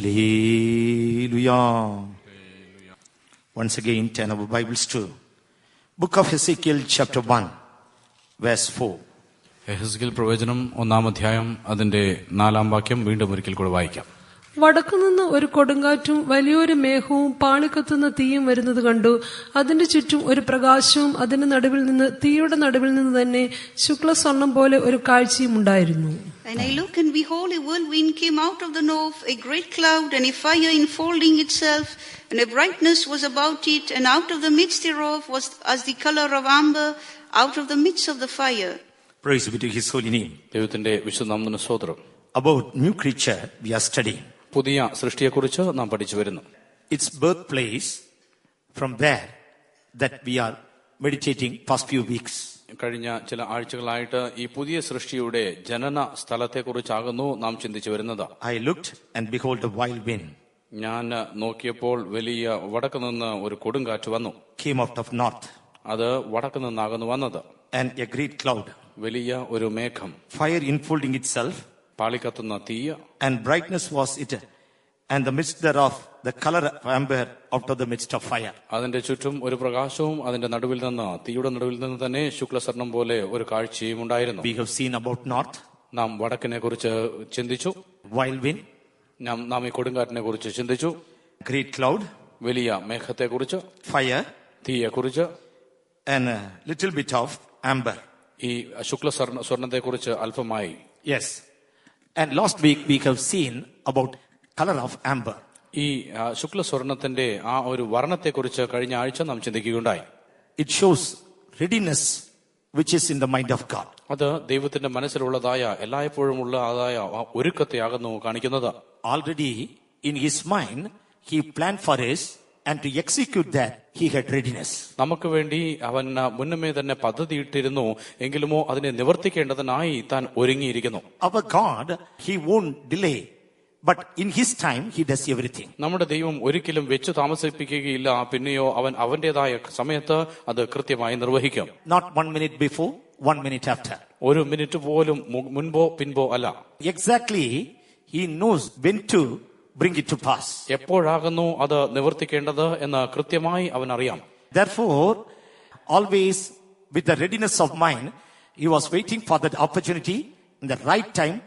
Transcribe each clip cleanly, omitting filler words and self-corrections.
Hallelujah. Once again, turn our Bibles to Book of Ezekiel, chapter 1, verse 4. എഹെസ്കേൽ പ്രവചനം 1-ാം അധ്യായം അതിന്റെ 4-ാം വാക്യം വീണ്ടും ഒരിക്കൽ കൂടെ വായിക്കാം. വടക്കുനിന്ന് ഒരു കൊടുങ്കാറ്റും വലിയൊരു മേഘവും പാളിക്കത്തുന്ന തീയും വരുന്നത് കണ്ടു. അതിന്റെ ചുറ്റും ഒരു പ്രകാശവും അതിന്റെ നടുവിൽ നിന്ന് തീയുടെ നടുവിൽ നിന്ന് തന്നെ ശുക്ലസ്വർണം പോലെ ഒരു കാഴ്ചയും ഉണ്ടായിരുന്നു. And I looked, and behold, a whirlwind came out of the north, a great cloud, and a fire enfolding itself, and a brightness was about it, and out of the midst thereof was as the color of amber, out of the midst of the fire. Praise be to His holy name. ദൈവത്തിന്റെ വിശുദ്ധനാമത്തിന് സ്തോത്രം. About new creature we are studying. പുതിയ സൃഷ്ടിയെക്കുറിച്ച് നാം പഠിച്ചു വരുന്നു. Its birthplace, from there that we are meditating past few weeks. കഴിഞ്ഞ ചില ആഴ്ചകളായിട്ട് ഈ പുതിയ സൃഷ്ടിയുടെ ജനന സ്ഥലത്തെക്കുറിച്ചാകുന്നു നാം ചിന്തിച്ചു വരുന്നത്. I looked, and behold, a wild wind ഞാൻ നോക്കിയപ്പോൾ വലിയ വടക്ക് നിന്ന് ഒരു കൊടുങ്കാറ്റ് വന്നു. came out of north, അത് വടക്ക് നിന്നാകുന്നു വന്നത്. and a great cloud, വലിയ ഒരു മേഘം, fire enfolding itself, പാളിക്കത്തുന്ന തീയ, and brightness was it, and the midst thereof the color of amber out of the midst of fire. അതിന്റെ ചുറ്റും ഒരു പ്രകാശവും അതിന്റെ നടുവിൽ നിന്ന് തീയുടെ നടുവിൽ നിന്ന് തന്നെ ശുക്ലസ്വർണം പോലെ ഒരു കാഴ്ചയും ഉണ്ടായിരുന്നു. We have seen about north, നാം വടക്കിനെ കുറിച്ച് ചിന്തിച്ചു. wild wind, നാം ഈ കൊടുങ്കാറ്റിനെ കുറിച്ച് ചിന്തിച്ചു. great cloud, വലിയ മേഘത്തെ കുറിച്ച്, fire, തീയെ കുറിച്ച്, and a little bit of amber. ഈ ശുക്ലസ്വർണത്തെ കുറിച്ച് അല്പമായി. Yes. And last week we have seen about color of amber. ഈ ശുക്ലസ്വർണത്തിന്റെ ആ ഒരു വർണ്ണത്തെ കുറിച്ച് കഴിഞ്ഞ ആഴ്ച നാം ചിന്തിക്കുകയുണ്ടായി. It shows readiness which is in the mind of God. അത് ദൈവത്തിന്റെ മനസ്സിലുള്ളതായ എല്ലായ്പ്പോഴും ഉള്ളതായ ഒരുക്കത്തെയാകുന്നു കാണിക്കുന്നത്. Already in his mind he planned for us, and to execute that he had readiness. നമുക്ക് വേണ്ടി അവൻ മുന്നമേ തന്നെ പദ്ധതിയിട്ടിരുന്നു, എങ്കിലുമോ അതിനെ നിവർത്തിക്കേണ്ടതിനായി താൻ ഒരുങ്ങിയിരിക്കുന്നു. Our God, he won't delay, but in his time he does everything. നമ്മുടെ ദൈവം ഒരിക്കലും വെച്ചു താമസിപ്പിക്കുകയില്ല, പിന്നെയോ അവൻ അവന്റേതായ സമയത്ത് അത് കൃത്യമായി നിർവഹിക്കും. Not 1 minute before, 1 minute after. ഒരു മിനിറ്റ് പോലും മുൻപോ പിൻപോ അല്ല. Exactly he knows when to bring it to pass. എപ്പോഴാകുന്നു അത് നിവർത്തിക്കേണ്ടത് എന്ന് കൃത്യമായി അവൻ അറിയാം. Therefore, always with the readiness of mind, he was waiting for that opportunity. In the right time,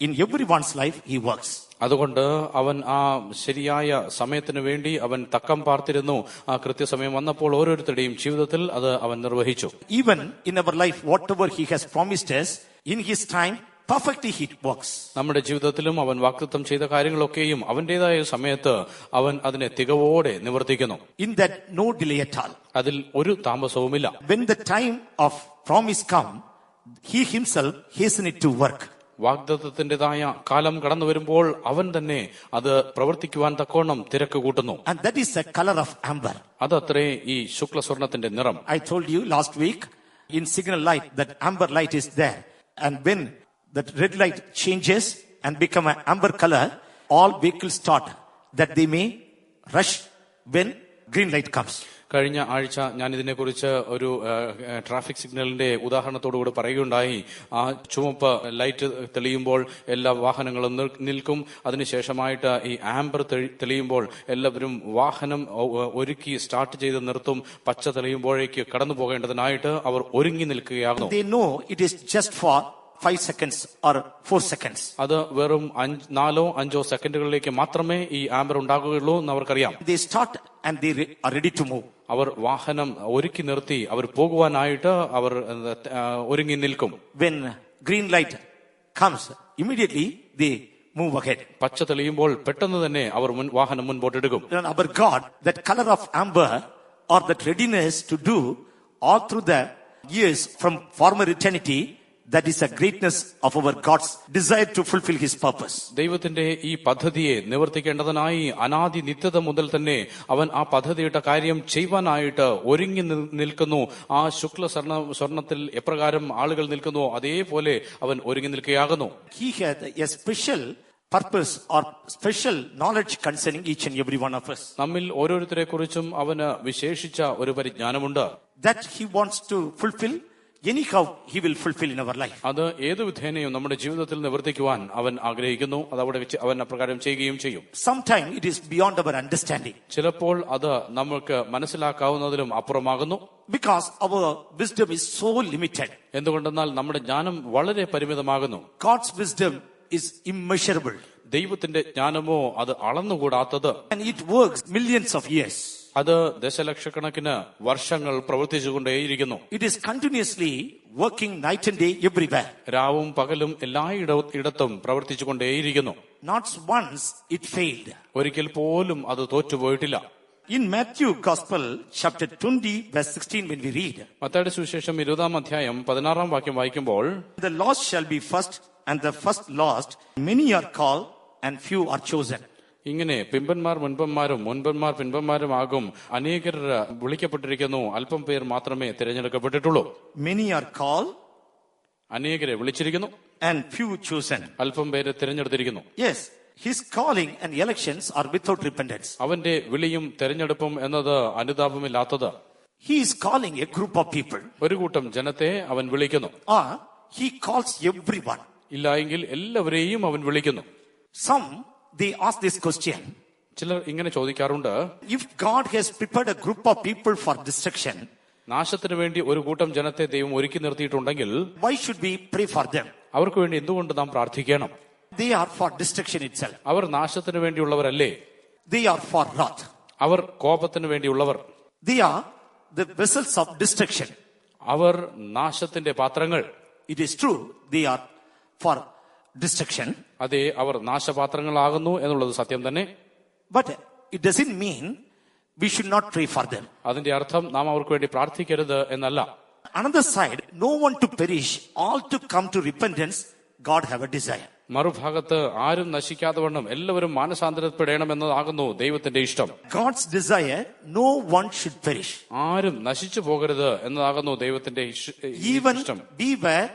in everyone's life, he works. അതുകൊണ്ട് അവൻ ആ ശരിയായ സമയത്തിന് വേണ്ടി അവൻ തക്കം പാർത്തിരുന്നു. ആ കൃത്യസമയം വന്നപ്പോൾ ഓരോരുത്തരുടെയും ജീവിതത്തിൽ അത് അവൻ നിർവഹിച്ചു. Even in our life, whatever he has promised us, in his time, perfectly he works. നമ്മുടെ ജീവിതത്തിലും അവൻ വാഗ്ദത്തം ചെയ്ത കാര്യങ്ങളൊക്കെയും അവന്റേതായ സമയത്ത് അവൻ അതിനെ തികവോടെ നിവർത്തിക്കുന്നു. In that, no delay at all. അതിൽ ഒരു താമസവുമില്ല. When the time of promise come, he himself hasten it to work. വാഗ്ദത്തത്തിന്റേതായ കാലം കടന്നു വരുമ്പോൾ അവൻ തന്നെ അത് പ്രവർത്തിക്കുവാൻ തക്കോണം തിരക്ക് കൂട്ടുന്നു. And that is the color of amber. അതത്രേ ഈ ശുക്ലസ്വർണത്തിന്റെ നിറം. I told you last week, in signal light, that amber light is there. And when that red light changes and become an amber color, all vehicles start, that they may rush when green light comes. കഴിഞ്ഞ ആഴ്ച ഞാൻ ഇതിനെക്കുറിച്ച് ഒരു traffic സിഗ്നലിന്റെ ഉദാഹരണത്തോടുകൂടി പറയുകയുണ്ടായി. ആ ചുവപ്പ് light തെളിയുമ്പോൾ എല്ലാ വാഹനങ്ങളും നിൽക്കും. അതിനുശേഷമായിട്ട് ഈ ആംബർ തെളിയുമ്പോൾ എല്ലാവരും വാഹനം ഒരുക്കി സ്റ്റാർട്ട് ചെയ്ത് നിർത്തും. പച്ച തെളിയുമ്പോഴേക്ക് കടന്നു പോകേണ്ടതിനായിട്ട് അവർ ഒരുങ്ങി നിൽക്കുകയാകുന്നു. They know it is just for 5 seconds or 4 seconds. അത് വെറും 4-5 സെക്കൻഡുകളിലേക്ക് മാത്രമേ ഈ ആംബർ ഉണ്ടാകുകയുള്ളൂ എന്ന് അവർക്കറിയാം. They start and they are ready to move. അവർ വാഹനം ഒരുക്കി നിർത്തി അവർ പോകുവാനായിട്ട് അവർ ഒരുങ്ങി നിൽക്കും. When green light comes, immediately they move ahead. പച്ച തെളിയുമ്പോൾ പെട്ടെന്ന് തന്നെ അവർ വാഹനം മുൻപോട്ടെടുക്കും. Our God, that color of amber, or that readiness to do all through the years from former eternity, that is a greatness of our God's desire to fulfill his purpose. ദൈവത്തിന്റെ ഈ പദ്ധതിയെ നിവർത്തിക്കേണ്ടതിനായി അനാദി നിത്യത മുതൽ തന്നെ അവൻ ആ പദ്ധതിയുടെ കാര്യം ചെയ്യുവാനായിട്ട് ഒരുങ്ങി നിൽക്കുന്നു. ആ സ്വർണത്തിൽ എപ്രകാരം ആളുകൾ നിൽക്കുന്നു അതേപോലെ അവൻ ഒരുങ്ങി നിൽക്കുകയാകുന്നു. He had a special purpose or special knowledge concerning each and every one of us. നമ്മിൽ ഓരോരുത്തരെ കുറിച്ചും അവന് വിശേഷിച്ച ഒരു പരിജ്ഞാനമുണ്ട്. That he wants to fulfill anyhow he will fulfill in our life. അത് ഏതു വിധേനയും നമ്മുടെ ജീവിതത്തിൽ നിവർത്തിക്കുവാൻ അവൻ ആഗ്രഹിക്കുന്നു. അത് അവിടെ വെച്ച് അവൻ അപ്രകാരം ചെയ്യുകയും ചെയ്യും. Sometimes it is beyond our understanding. ചിലപ്പോൾ അത് നമുക്ക് മനസ്സിലാക്കാവുന്നതിലും അപ്പുറമാകുന്നു. Because our wisdom is so limited. എന്തുകൊണ്ടെന്നാൽ നമ്മുടെ ജ്ഞാനം വളരെ പരിമിതമാകുന്നു. God's wisdom is immeasurable. ദൈവത്തിന്റെ ജ്ഞാനമോ അത് അളന്നുകൂടാത്തത്. And it works millions of years. അത് ദശലക്ഷക്കണക്കിന് വർഷങ്ങൾ പ്രവർത്തിച്ചുകൊണ്ടേയിരിക്കുന്നു. It is continuously working night and day everywhere. രാവും പകലും എല്ലായിടത്തും പ്രവർത്തിച്ചുകൊണ്ടേയിരിക്കുന്നു. Not once it failed. ഒരിക്കൽ പോലും അത് തോറ്റുപോയിട്ടില്ല. In Matthew Gospel chapter 20 verse 16 when we read, മത്തായിയുടെ സുവിശേഷം 20-ാം അധ്യായം 16-ാം വാക്യം വായിക്കുമ്പോൾ, the lost shall be first and the first lost, many are called and few are chosen. ഇങ്ങനെ പിമ്പന്മാർ മുൻപന്മാരും മുൻപന്മാർ പിൻപന്മാരുമാകും, അനേകർ വിളിക്കപ്പെട്ടിരിക്കുന്നു, അല്പം പേർ മാത്രമേ തിരഞ്ഞെടുക്കപ്പെട്ടിട്ടുള്ളൂ. Many are called, അനേകരെ വിളിച്ചിരിക്കുന്നു, and few chosen. അല്പം പേരെ തിരഞ്ഞെടുത്തിരിക്കുന്നു. Yes, his calling and elections are without repentance. അവന്റെ വിളിയും തെരഞ്ഞെടുപ്പും എന്നത് അനുതാപമില്ലാത്തത്. He is calling a group of people. ഒരു കൂട്ടം ജനത്തെ അവൻ വിളിക്കുന്നു. Or he calls everyone. ഇല്ല എങ്കിൽ എല്ലാവരെയും അവൻ വിളിക്കുന്നു. Some, they ask this question. ചിലർ ഇങ്ങനെ ചോദിക്കാറുണ്ട്, If God has prepared a group of people for destruction, നാശത്തിന് വേണ്ടി ഒരു കൂട്ടം ജനത്തെ ദൈവം ഒരുക്കി നിർത്തിയിട്ടുണ്ടെങ്കിൽ why should we pray for them? അവർക്ക് വേണ്ടി എന്തുകൊണ്ട് നാം പ്രാർത്ഥിക്കണം? They are for destruction itself. അവർ നാശത്തിന് വേണ്ടിയുള്ളവരല്ലേ? They are for wrath. Our കോപത്തിന് വേണ്ടിയുള്ളവർ. They are the vessels of destruction. അവർ നാശത്തിന്റെ പാത്രങ്ങൾ. It is true, they are for destruction. അതെ, അവർ നാശപാത്രങ്ങളാകുന്നു എന്നുള്ളത് സത്യം തന്നെ. But it doesn't mean we should not pray for them. അതിന്റെ അർത്ഥം നാം അവർക്ക് വേണ്ടി പ്രാർത്ഥിക്കരുത് എന്നല്ല. Another side, no one to perish, all to come to repentance, God have a desire. മറുഭാഗത്ത് ആരും നശിക്കാതെ വണ്ണം എല്ലാവരും മാനസാന്തരപ്പെടണമെന്നതാകുന്നു ദൈവത്തിന്റെ ഇഷ്ടം. God's desire, no one should perish. ആരും നശിച്ചു പോകരുത് എന്നതാകുന്നു ദൈവത്തിന്റെ Even ഇഷ്ടം. we were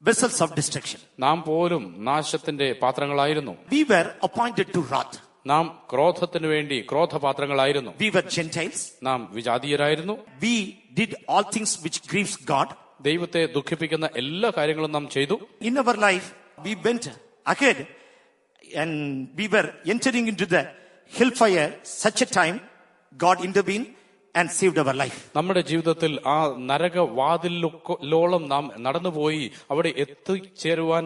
vessels of destruction. നാം പോലും നാശത്തിന്റെ പാത്രങ്ങളായിരുന്നു. We were appointed to wrath. നാം ക്രോധത്തിന് വേണ്ടി ക്രോധപാത്രങ്ങളായിരുന്നു. We were Gentiles. നാം വിജാതീയരായിരുന്നു. We did all things which grieves God. ദൈവത്തെ ദുഃഖിപ്പിക്കുന്ന എല്ലാ കാര്യങ്ങളും നാം ചെയ്തു. In our life, we went ahead and we were entering into the hellfire. Such a time, God intervened and saved our life. നമ്മുടെ ജീവിതത്തിൽ ആ നരകവാതിലോളം നാം നടന്നുപോയി അവിടെ എത്തിച്ചേരുവാൻ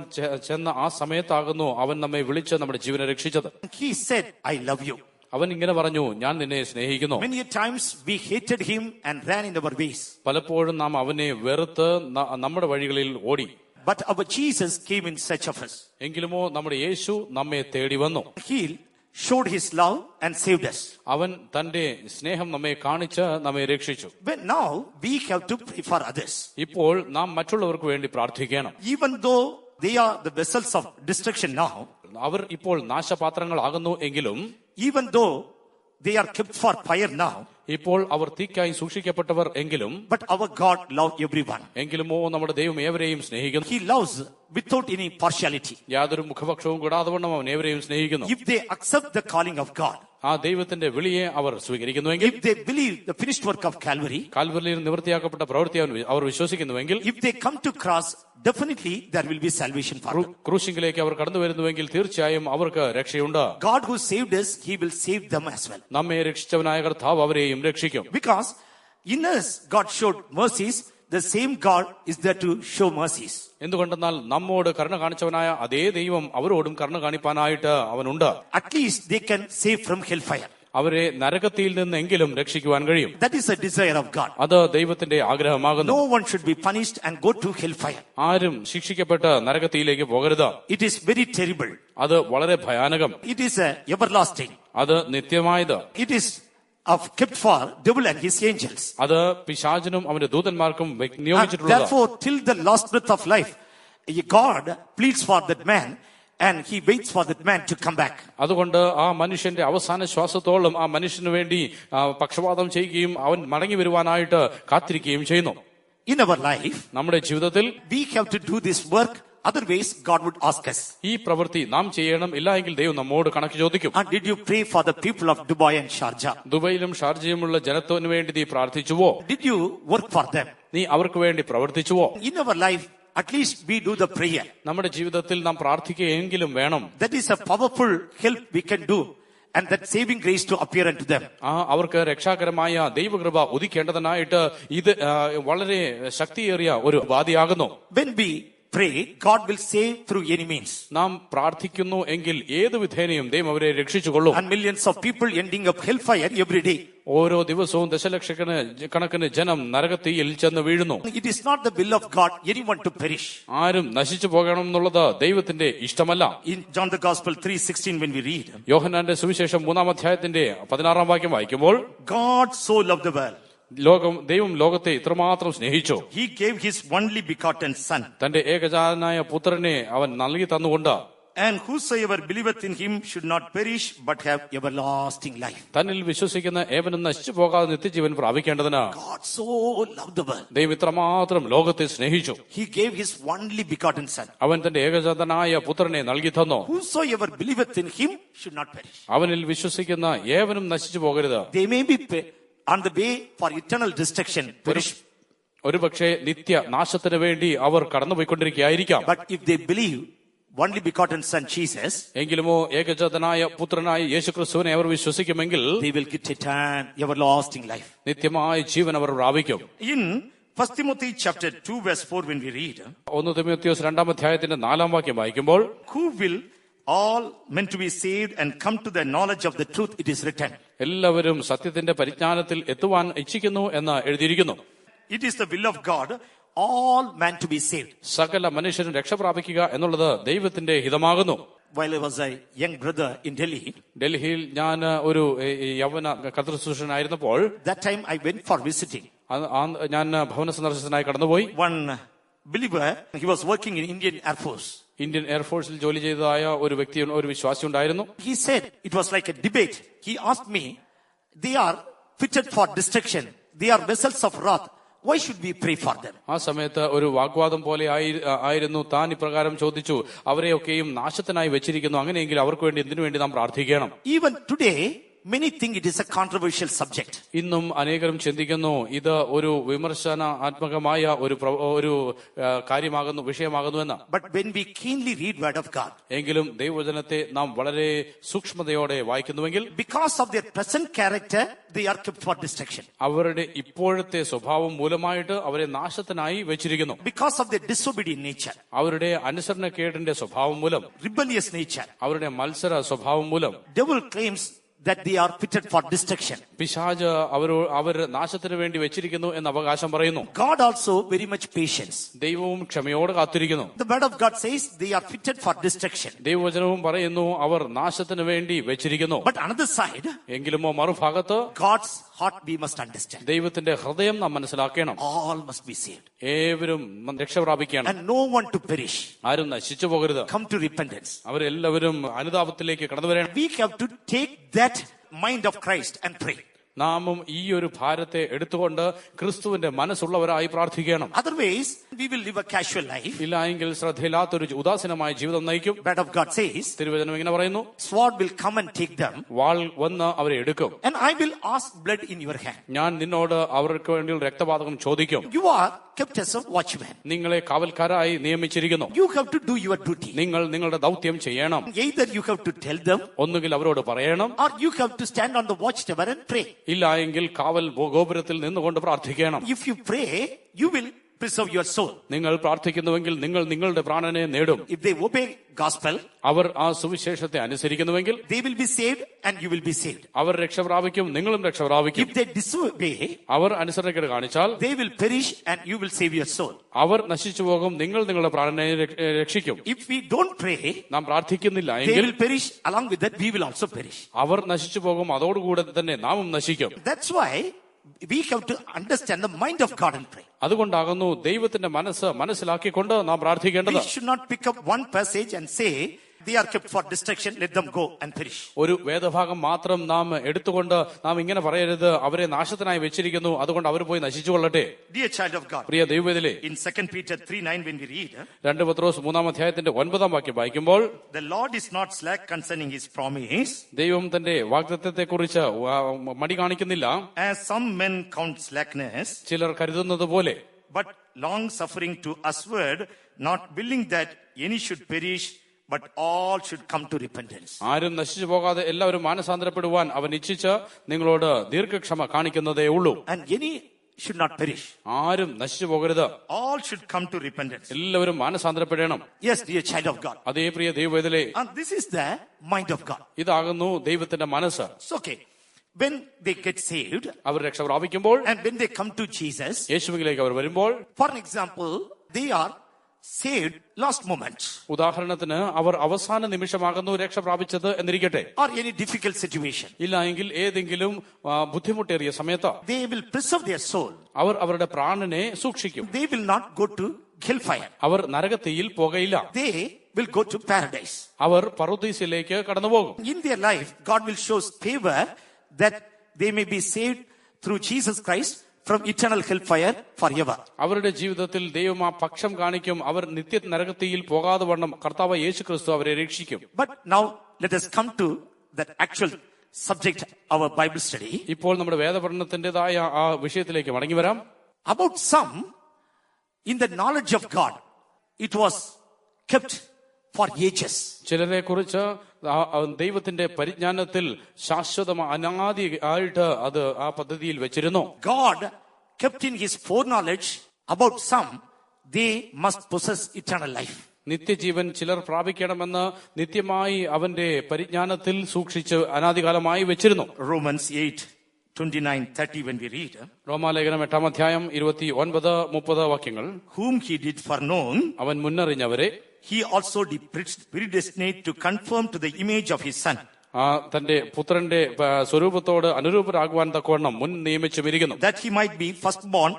ചെന്ന ആ സമയത്താകുന്നു അവൻ നമ്മെ വിളിച്ച് നമ്മുടെ ജീവനെ രക്ഷിച്ചത്. He said, I love you. അവൻ ഇങ്ങനെ പറഞ്ഞു, ഞാൻ നിന്നെ സ്നേഹിക്കുന്നു. Many times we hated him and ran in our ways. പലപ്പോഴും നാം അവനെ വെറുത്ത് നമ്മുടെ വഴികളിൽ ഓടി. But our Jesus came in search of us. എങ്കിലുമോ നമ്മുടെ യേശു നമ്മെ തേടി വന്നു. He showed his love and saved us. അവൻ തന്റെ സ്നേഹം നമ്മെ കാണിച്ച് നമ്മെ രക്ഷിച്ചു. But now we have to pray for others. ഇപ്പോൾ നാം മറ്റുള്ളവർക്ക് വേണ്ടി പ്രാർത്ഥിക്കണം. Even though they are the vessels of destruction now, അവർ ഇപ്പോൾ നാശപാത്രങ്ങളാകുന്നു എങ്കിലും, even though they are kept for fire now, ഇപ്പോൾ അവർ തീക്കായി സൂക്ഷിക്കപ്പെട്ടവർ എങ്കിലും, but our God loves everyone. എങ്കിലുമോ നമ്മുടെ ദൈവം ഏവരെയും സ്നേഹിക്കുന്നു. He loves without any partiality. യാതൊരു മുഖപക്ഷവും കൂടാതെ വണ്ണം അവൻ ഏവരെയും സ്നേഹിക്കുന്നു. If they accept the calling of God, ആ ദൈവത്തിന്റെ വിളിയെ അവർ സ്വീകരിക്കുന്നുവെങ്കിൽ, if they believe the finished work of Calvary, കാൽവരിയിൽ നിവൃത്തിയാക്കപ്പെട്ട പ്രവൃത്തി അവർ വിശ്വസിക്കുന്നുവെങ്കിൽ, if they come to cross, definitely there will be salvation for them. ക്രൂശിങ്കിലേക്ക് അവർ കടന്നു വരുന്നുവെങ്കിൽ തീർച്ചയായും അവർക്ക് രക്ഷയുണ്ട്. God who saved us, he will save them as well. നമ്മെ രക്ഷിച്ചവനായ കർത്താവ് അവരെയും രക്ഷിക്കും. Because in us God showed mercies, the same God is there to show mercies. എന്തുകൊണ്ടെന്നാൽ നമ്മോട് കരുണ കാണിച്ചവനായ അതേ ദൈവം അവരോടും കരുണ കാണിപ്പാനായിട്ട് അവനുണ്ട്. At least they can save from hellfire. അവരെ നരകത്തിൽ നിന്നെങ്കിലും രക്ഷിക്കുവാൻ കഴിയും. That is a desire of God. അത് ദൈവത്തിന്റെ ആഗ്രഹമാകുന്നു. No one should be punished and go to hellfire. ആരും ശിക്ഷിക്കപ്പെട്ട് നരകത്തിലേക്ക് പോകരുത്. It is very terrible. അത് വളരെ ഭയാനകം. It is everlasting. അത് നിത്യമായത്. It is of kept for devil and his angels. അത് പിശാചിനും അവന്റെ ദൂതന്മാർക്കും നിയോഗിച്ചിട്ടുള്ളത്. Therefore, till the last breath of life, God pleads for that man and he waits for that man to come back. അതുകൊണ്ട് ആ മനുഷ്യന്റെ അവസാന ശ്വാസത്തോളം ആ മനുഷ്യന് വേണ്ടി പക്ഷപാതം ചെയ്യുകയും അവൻ മടങ്ങി വരുവാനായിട്ട് കാത്തിരിക്കുകയും ചെയ്യുന്നു. In our life, നമ്മുടെ ജീവിതത്തിൽ we have to do this work. Otherwise, God would ask us. ഈ പ്രവൃത്തി നാം ചെയ്യണം, ഇല്ല എങ്കിൽ ദൈവം നമ്മോട് കണക്ക് ചോദിക്കും. And did you pray for the people of Dubai and Sharjah? ദുബൈയിലും ഷാർജയുമുള്ള ജനത്തിന് വേണ്ടി നീ പ്രാർത്ഥിച്ചുവോ? Did you work for them? നീ അവർക്ക് വേണ്ടി പ്രവർത്തിച്ചുവോ? In our life, at least we do the prayer. നമ്മുടെ ജീവിതത്തിൽ നാം പ്രാർത്ഥിക്കുകയെങ്കിലും വേണം. That is a powerful help we can do, and that saving grace to appear unto them. അവർക്ക് രക്ഷാകരമായ ദൈവകൃപ ഉദിക്കേണ്ടതിനായിട്ട് ഇത് വളരെ ശക്തിയേറിയ ഒരു ഉപാധിയാകുന്നു. When we pray, God will save through any means. നാം പ്രാർത്ഥിക്കുന്നു എങ്കിൽ ഏത് വിധേനയും ദൈവം അവരെ രക്ഷിച്ചുകൊള്ളും. And millions of people ending up hellfire every day. ഓരോ ദിവസവും ദശലക്ഷക്കണക്കിന് ജനം നരകത്തീയിൽ ചെന്ന് വീഴുന്നു. It is not the will of God anyone to perish. ആരും നശിച്ചു പോകണം എന്നുള്ളത് ദൈവത്തിന്റെ ഇഷ്ടമല്ല. In John the Gospel 3:16 when we read, യോഹന്നാന്റെ സുവിശേഷം 3-ാം അധ്യായത്തിന്റെ 16-ാം വാക്യം വായിക്കുമ്പോൾ, God so loved the world. ദൈവം ലോകത്തെ ഇത്രമാത്രം സ്നേഹിച്ചു. He gave his only begotten son. തന്റെ ഏകജാതനായ പുത്രനെ അവൻ നൽകി തന്നുകൊണ്ട്, And whosoever believeth in him should not perish but have everlasting life. തന്നിൽ വിശ്വസിക്കുന്ന ഏവനും നശിച്ചു പോകാതെ നിത്യജീവൻ പ്രാപിക്കേണ്ടതിന് God so loved the world. ദൈവം ഇത്രമാത്രം ലോകത്തെ സ്നേഹിച്ചു. He gave his only begotten son. അവൻ തന്റെ ഏകജാതനായ പുത്രനെ നൽകി തന്നു. Whosoever believeth in him should not perish. അവനിൽ വിശ്വസിക്കുന്ന ഏവനും നശിച്ചു പോകരുത്. They may be on the way for eternal destruction, perish. ഒരുപക്ഷെ നിത്യ നാശത്തിന് വേണ്ടി അവർ കടന്നുപോയിക്കൊണ്ടിരിക്കുകയായിരിക്കാം. But if they believe only begotten son Jesus, എങ്കിലുമോ ഏകജാതനായ പുത്രനായ യേശുക്രിസ്തുവിനെ അവർ വിശ്വസിക്കുമെങ്കിൽ they will get everlasting life. നിത്യമായ ജീവൻ അവർ പ്രാപിക്കും. In 1 Timothy chapter 2 verse 4 when we read, 1 തിമോഥെയോസ് 2-ാം അധ്യായത്തിന്റെ 4-ാം വാക്യം വായിക്കുമ്പോൾ, who will all meant to be saved and come to the knowledge of the truth, it is written. എല്ലാവരും സത്യത്തിന്റെ പരിജ്ഞാനത്തിൽ എത്തുവാൻ ഇച്ഛിക്കുന്നു എന്ന് എഴുതിയിരിക്കുന്നു. It is the will of God, all man to be saved. സകല മനുഷ്യരും രക്ഷ പ്രാപിക്കുക എന്നുള്ളത് ദൈവത്തിന്റെ ഹിതമാകുന്നു. While I was a young brother in Delhi, ഡൽഹിയിൽ ഞാൻ ഒരു യൗവന കർത്തൃശുശ്രൂഷകനായിരുന്നപ്പോൾ, that time I went for visiting. ഞാൻ ഭവന സന്ദർശനത്തിനായി കടന്നുപോയി. One believer, he was working in Indian Air Force. Indian എയർഫോഴ്സിൽ ജോലി ചെയ്തതായ ഒരു വിശ്വാസി ഉണ്ടായിരുന്നു. He said it was like a debate. He asked me, they are fitted for destruction, they are vessels of wrath, why should we pray for them? ആ സമയത്ത് ഒരു വാഗ്വാദം പോലെ ആയിരുന്നു. താൻ ഇപ്രകാരം ചോദിച്ചു, അവരെയൊക്കെയും നാശത്തിനായി വെച്ചിരിക്കുന്നു, അങ്ങനെയെങ്കിൽ അവർക്ക് വേണ്ടി എന്തിനു വേണ്ടി നാം പ്രാർത്ഥിക്കണം? Even today many think it is a controversial subject. ഇന്നും അനേകരും ചിന്തിക്കുന്നു ഇത് ഒരു വിമർശനാത്മകമായ ഒരു കാര്യമാകുന്നു, വിഷയമാകുന്നു എന്ന്. But when we keenly read word of God, എങ്കിലും ദൈവവചനത്തെ നാം വളരെ സൂക്ഷ്മതയോടെ വായിക്കുന്നുവെങ്കിൽ, because of their present character they are kept for destruction. അവരുടെ ഇപ്പോഴത്തെ സ്വഭാവം മൂലമായിട്ട് അവരെ നാശത്തിനായി വെച്ചിരിക്കുന്നു. Because of their disobedient nature, അവരുടെ അനുസരണക്കേടിന്റെ സ്വഭാവം മൂലം, rebellious nature, അവരുടെ മത്സര സ്വഭാവം മൂലം, devil claims that they are fitted for destruction. പിശാച് അവർ നാശത്തിന് വേണ്ടി വെച്ചിരിക്കുന്നു എന്ന് അവകാശം പറയുന്നു. God also very much patience. ദൈവവും ക്ഷമയോട് കാത്തിരിക്കുന്നു. The word of God says they are fitted for destruction. ദൈവവചനവും പറയുന്നു അവർ നാശത്തിന് വേണ്ടി വെച്ചിരിക്കുന്നു. But another side, എങ്കിലുമോ മറുഭാഗത്ത് God's heart we must understand. ദൈവത്തിന്റെ ഹൃദയം നാം മനസ്സിലാക്കണം. All must be saved. ഏവരും രക്ഷ പ്രാപിക്കണം. And no one to perish. ആരും നശിച്ചു പോകരുത്. Come to repentance. അവരെല്ലാവരും അനുതാപത്തിലേക്ക് കടന്നു വരണം. We have to take that mind of Christ and pray. നാമും ഈ ഒരു ഭാരത്തെ എടുത്തുകൊണ്ട് ക്രിസ്തുവിന്റെ മനസ്സുള്ളവരായി പ്രാർത്ഥിക്കണം. Otherwise we will live a casual life. ഇല്ല എങ്കിൽ ശ്രദ്ധയില്ലാത്തൊരു ഉദാസീനമായ ജീവിതം നയിക്കും. Word of God says, തിരുവചനം ഇങ്ങനെ പറയുന്നു, sword will come and take them, വാൾ വന്ന് അവരെ എടുക്കും. and I will ask blood in your hand. ഞാൻ നിന്നോട് അവർക്ക് വേണ്ടി രക്തപാതകം ചോദിക്കും. You are kept as a watchman. നിങ്ങളെ കാവൽക്കാരായി നിയമിച്ചിരിക്കുന്നു. You have to do your duty. നിങ്ങൾ നിങ്ങളുടെ ദൗത്യം ചെയ്യണം. Either you have to tell them, ഒന്നുകിൽ അവരോട് പറയണം, or you have to stand on the watchtower and pray. ഇല്ല എങ്കിൽ കാവൽ ഗോപുരത്തിൽ നിന്നുകൊണ്ട് പ്രാർത്ഥിക്കണം. If you pray, you will preserve your soul. നിങ്ങൾ പ്രാർത്ഥിക്കുന്നുവെങ്കിൽ നിങ്ങൾ നിങ്ങളുടെ പ്രാണനെ നേടും. If they obey gospel, അവർ ആ സുവിശേഷത്തെ അനുസരിക്കുന്നുവെങ്കിൽ they will be saved and you will be saved. അവർ രക്ഷ പ്രാപിക്കും, നിങ്ങളും രക്ഷ പ്രാപിക്കും. If they disobey, അവർ അനുസരണക്കേട് കാണിച്ചാൽ they will perish and you will save your soul. അവർ നശിച്ചു പോകും, നിങ്ങൾ നിങ്ങളുടെ പ്രാണനെ രക്ഷിക്കും. If we don't pray, നാം പ്രാർത്ഥിക്കുന്നില്ല they എങ്കിൽ will perish. Along with that, we will also perish. അവർ നശിച്ചു പോകും, അതോടുകൂടെ തന്നെ നാമും നശിക്കും. That's why we have to understand the mind of God and pray. അതുകൊണ്ടാകുന്നു ദൈവത്തിന്റെ മനസ്സിലാക്കിക്കൊണ്ട് നാം പ്രാർത്ഥിക്കേണ്ടത്. We should not pick up one passage and say, they are kept for destruction, let them go and perish. ഒരു വേദഭാഗം മാത്രം നാം എടുത്തുകൊണ്ട് നാം ഇങ്ങനെ പറയരുത്, അവരെ നാശത്തിനായി വെച്ചിരിക്കുന്നു, അതുകൊണ്ട് അവർ പോയി നശിച്ചു കൊള്ളട്ടെ. Dear child of God, Priya ദൈവവേദലേ, in 2 Peter 3:9 when we read, 2 പത്രോസ് 3-ാം അധ്യായത്തിന്റെ 9-ാം വാക്യം വായിക്കുമ്പോൾ, the Lord is not slack concerning his promise, ദൈവം തന്റെ വാഗ്ദത്തത്തെ കുറിച്ച് മടി കാണിക്കുന്നില്ല, as some men count slackness, ചിലർ കരുതുന്നത് പോലെ, but long suffering to usward, not willing that any should perish, but all should come to repentance. ആരും നശിച്ചു പോകാതെ എല്ലാവരും മാനസാന്തരപ്പെടുവാൻ അവൻ ഇച്ഛിച്ച് നിങ്ങളോട് ദീർഘക്ഷമ കാണിക്കുന്നതേ ഉള്ളൂ. And any should not perish. ആരും നശിച്ചു പോകരുത്. All should come to repentance. എല്ലാവരും മാനസാന്തരപ്പെടണം. Yes, dear child of God. അതേ പ്രിയ ദൈവവേദലേ, And this is the mind of God. ഇതാകുന്നു ദൈവത്തിന്റെ മനസ്സ്. So, okay. When they get saved, അവർ രക്ഷ പ്രാപിക്കുമ്പോൾ, and when they come to Jesus, യേശുവിലേക്ക് അവർ വരുമ്പോൾ, for example, they are saved last moment, ഉദാഹരണത്തിന് അവർ അവസാന നിമിഷമാകുന്നു രക്ഷ പ്രാപിച്ചത് എന്നിരിക്കട്ടെ, or any difficult situation, ഇല്ല എങ്കിൽ ഏതെങ്കിലും ബുദ്ധിമുട്ടേറിയ സമയത്ത് they will preserve their soul. അവർ അവരുടെ പ്രാണനെ സൂക്ഷിക്കും. They will not go to hellfire. Our നരകത്തിയിൽ പോകയില്ല. They will go to paradise. അവർ പറുദീസിലേക്ക് കടന്നുപോകും. In their life, God will show favor that they may be saved through Jesus Christ from eternal hellfire forever. അവരുടെ ജീവിതത്തിൽ ദൈവം ആ പക്ഷം കാണിക്കും. അവർ നിത്യ നരകത്തിയിൽ പോകാതെ വണ്ണം കർത്താവ് യേശുക്രിസ്തു അവരെ രക്ഷിക്കും. But now let us come to that actual subject, our Bible study. ഇപ്പോൾ നമ്മുടെ വേദപഠനത്തിന്റേതായ ആ വിഷയത്തിലേക്ക് മടങ്ങി വരാം. About some, in the knowledge of God, it was kept for ages. ചിലരെ കുറിച്ച് ദൈവത്തിന്റെ പരിജ്ഞാനത്തിൽ ശാശ്വതമായ അനാദി ആയിട്ട് അത് ആ പദ്ധതിയിൽ വെച്ചിരുന്നു. God kept in his foreknowledge about some, they must possess eternal life. നിത്യജീവൻ ചിലർ പ്രാപിക്കണമെന്ന് നിത്യമായി അവന്റെ പരിജ്ഞാനത്തിൽ സൂക്ഷിച്ച് അനാദികാലമായി വെച്ചിരുന്നു. Romans 8:29-30 when we read, റോമാലേഖനം 8-ാം അധ്യായം 29-30 വാക്യങ്ങൾ, whom he did foreknown, അവൻ മുന്നറിഞ്ഞവരെ he also did predestinate to conform to the image of his son. തന്റെ പുത്രന്റെ സ്വരൂപത്തോട് അനുരൂപരാകുവാൻ തക്കവണ്ണം മുൻ നിയമിച്ചുമിരിക്കുന്നു. That he might be firstborn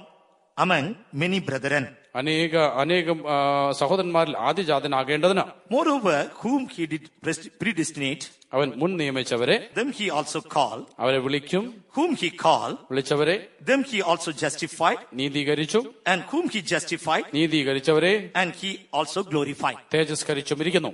among many brethren. അനേകം സഹോദരന്മാരിൽ ആദ്യജാതനാകേണ്ടതിന്. Moreover, whom he did predestinate, അവൻ മുൻ നിയമിച്ചവരെ them he also called. അവരെ വിളിക്കും. Whom he called, വിളിച്ചവരെ them he also justified. നീതീകരിച്ചു. And whom he justified, നീതീകരിച്ചവരെ and he also glorified. തേജസ്കരിച്ചുമിരിക്കുന്നു.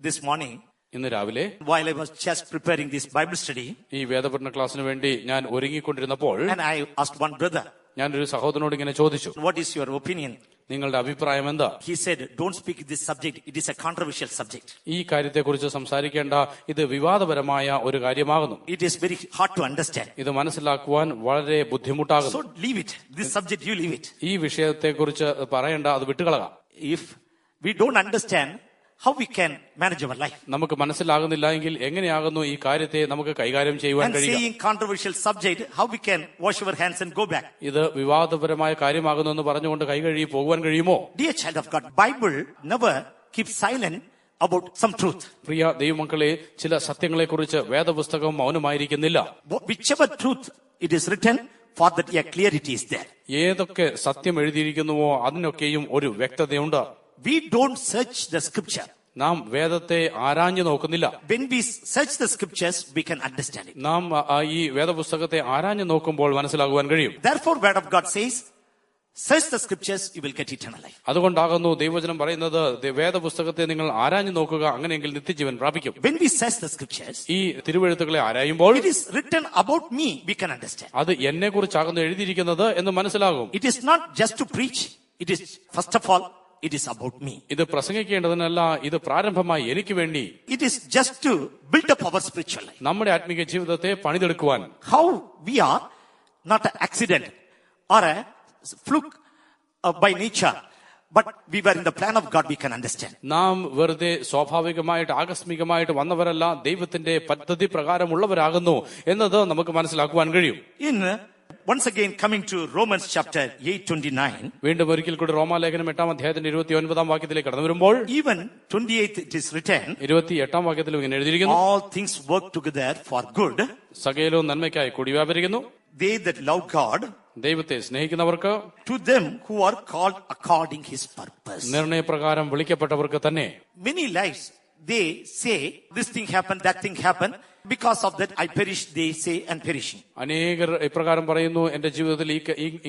This morning, ഇന്ന് രാവിലെ while I was just preparing this Bible study, ഈ വേദപഠന ക്ലാസ്സിന് വേണ്ടി ഞാൻ ഒരുങ്ങിക്കൊണ്ടിരുന്നപ്പോൾ and I asked one brother, ഞാനൊരു സഹോദരനോട് ഇങ്ങനെ ചോദിച്ചു, what is your opinion? നിങ്ങളുടെ അഭിപ്രായം എന്താ? He said, don't speak this subject, it is a controversial subject. ഈ കാര്യത്തെക്കുറിച്ച് സംസാരിക്കേണ്ട, ഇത് വിവാദപരമായ ഒരു കാര്യമാകുന്നു. It is very hard to understand. ഇത് മനസ്സിലാക്കുവാൻ വളരെ ബുദ്ധിമുട്ടാകുന്നു. So leave it. This subject, you leave it. ഈ വിഷയത്തെക്കുറിച്ച് പറയേണ്ട, അത് വിട്ടുകളകാം. If we don't understand how we can manage our life, നമുക്ക് മനസ്സിലാകുന്നില്ല എങ്കിൽ എങ്ങനെയാകുന്നു ഈ കാര്യത്തെ നമുക്ക് കൈകാര്യം ചെയ്യുവാൻ and കഴിയുക? saying controversial subject, how we can wash our hands and go back? ഇത് വിവാദപരമായ കാര്യമാകുന്നു എന്ന് പറഞ്ഞുകൊണ്ട് കൈകഴുകി പോകുവാൻ കഴിയുമോ? Dear child of God, Bible never keeps silent about some truth. പ്രിയ ദൈവമക്കളെ, ചില സത്യങ്ങളെ കുറിച്ച് വേദപുസ്തകം മൗനമായിരിക്കുന്നില്ല. Whichever truth it is written, for that a clarity is there. ഏതൊക്കെ സത്യം എഴുതിയിരിക്കുന്നുവോ അതിനൊക്കെയും ഒരു വ്യക്തതയുണ്ട്. We don't search the scripture. നാം വേദത്തെ ആരാഞ്ഞു നോക്കുന്നില്ല. When we search the scriptures, we can understand it. നാം ഈ വേദപുസ്തകത്തെ ആരാഞ്ഞു നോക്കുമ്പോൾ മനസ്സിലാകുവാൻ കഴിയും. Therefore, word of God says, search the scriptures, you will get eternal life. അതുകൊണ്ടാകുന്നു ദൈവവചനം പറയുന്നത്, വേദപുസ്തകത്തെ നിങ്ങൾ ആരാഞ്ഞു നോക്കുക, അങ്ങനെയെങ്കിൽ നിത്യജീവൻ പ്രാപിക്കും. When we search the scriptures, ഈ തിരുവെഴുത്തുകളെ ആരായുമ്പോൾ it is written about me, we can understand. അത് എന്നെ കുറിച്ചാകുന്നു എഴുതിയിരിക്കുന്നത് എന്ന് മനസ്സിലാകും. It is not just to preach, it is first of all, it is about me. ഇത് പ്രസംഗിക്കേണ്ടതിനല്ല, ഇത് പ്രാരംഭമായി എനിക്ക് വേണ്ടി, It is just to build up our spiritual life. നമ്മുടെ ആത്മീക ജീവിതത്തെ പണിതെടുക്കുവാൻ. How we are not an accident or a fluke by nature, but we were in the plan of God, we can understand. നാം വെറുതെ സ്വാഭാവികമായിട്ട് ആകസ്മികമായിട്ട് വന്നവരല്ല, ദൈവത്തിന്റെ പദ്ധതി പ്രകാരമുള്ളവരാകുന്നു എന്നത് നമുക്ക് മനസ്സിലാക്കുവാൻ കഴിയും. Once again, coming to Romans chapter 8:29. വീണ്ടും ഒരിക്കൽ കൂടി റോമാലേഖനം 8-ാം അധ്യായത്തിന്റെ 29-ാം വാക്യത്തിലേക്ക് കടന്നു വരുമ്പോൾ, Even 28 it is written, 28-ാം വാക്യത്തിൽ ഇങ്ങനെ എഴുതിയിരിക്കുന്നു, all things work together for good. സകലവും നന്മയ്ക്കായി കൂടി വ്യാപരിക്കുന്നു. They that love God, ദൈവത്തെ സ്നേഹിക്കുന്നവർക്ക്, to them who are called according his purpose. നിർണയപ്രകാരം വിളിക്കപ്പെട്ടവർക്ക് തന്നെ. Many lives, they say, this thing happened, that thing happened. Because of that I perish, they say, and perishing. അനേകർ ഇപ്രകാരം പറയുന്നു, എന്റെ ജീവിതത്തിൽ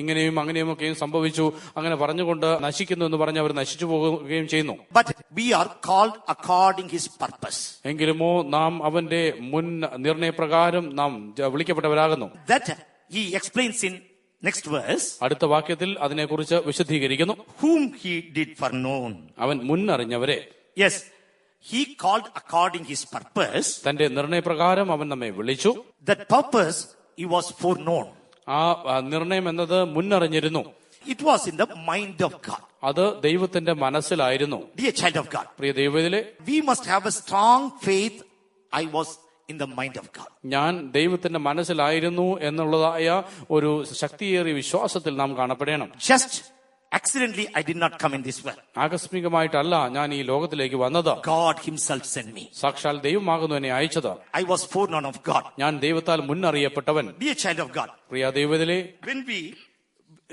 ഇങ്ങനെയും അങ്ങനെയും ഒക്കെയും സംഭവിച്ചു, അങ്ങനെ പറഞ്ഞുകൊണ്ട് നശിക്കുന്നു എന്ന് പറഞ്ഞ് അവർ നശിച്ചു പോവുകയും ചെയ്യുന്നു. But we are called according his purpose. എങ്കിലുമോ നാം അവന്റെ മുൻ നിർണയപ്രകാരം നാം വിളിക്കപ്പെട്ടവരാകുന്നു. That he explains in Next verse. അടുത്ത വാക്യത്തിൽ അതിനെക്കുറിച്ച് വിശദീകരിക്കുന്നു. Whom he did foreknown. അവൻ മുന്നറിഞ്ഞവരെ. Yes. He called according his purpose. തന്റെ നിർണയപ്രകാരം അവൻ നമ്മെ വിളിച്ചു. That purpose he was foreknown. ആ നിർണയം എന്നത് മുന്നറിഞ്ഞിരുന്നു. It was in the mind of God. അത് ദൈവത്തിന്റെ മനസ്സിലായിരുന്നു. Dear child of God. Priya ദൈവത്തിലെ, We must have a strong faith. I was in the mind of God. ഞാൻ ദൈവത്തിന്റെ മനസ്സിലായിരുന്നു എന്നുള്ളതായ ഒരു ശക്തിയേറിയ വിശ്വാസത്തിൽ നാം കാണപ്പെടണം. Just accidentally I did not come in this world. ആകസ്മികമായിട്ടല്ല ഞാൻ ഈ ലോകത്തിലേക്ക് വന്നത്. God himself sent me. സാക്ഷാൽ ദൈവമാകുന്നു എന്നെ അയച്ചത്. I was foreknown of God. ഞാൻ ദൈവത്താൽ മുന്നറിയപ്പെട്ടവൻ. Dear child of God. Priya ദൈവത്തിലെ, When we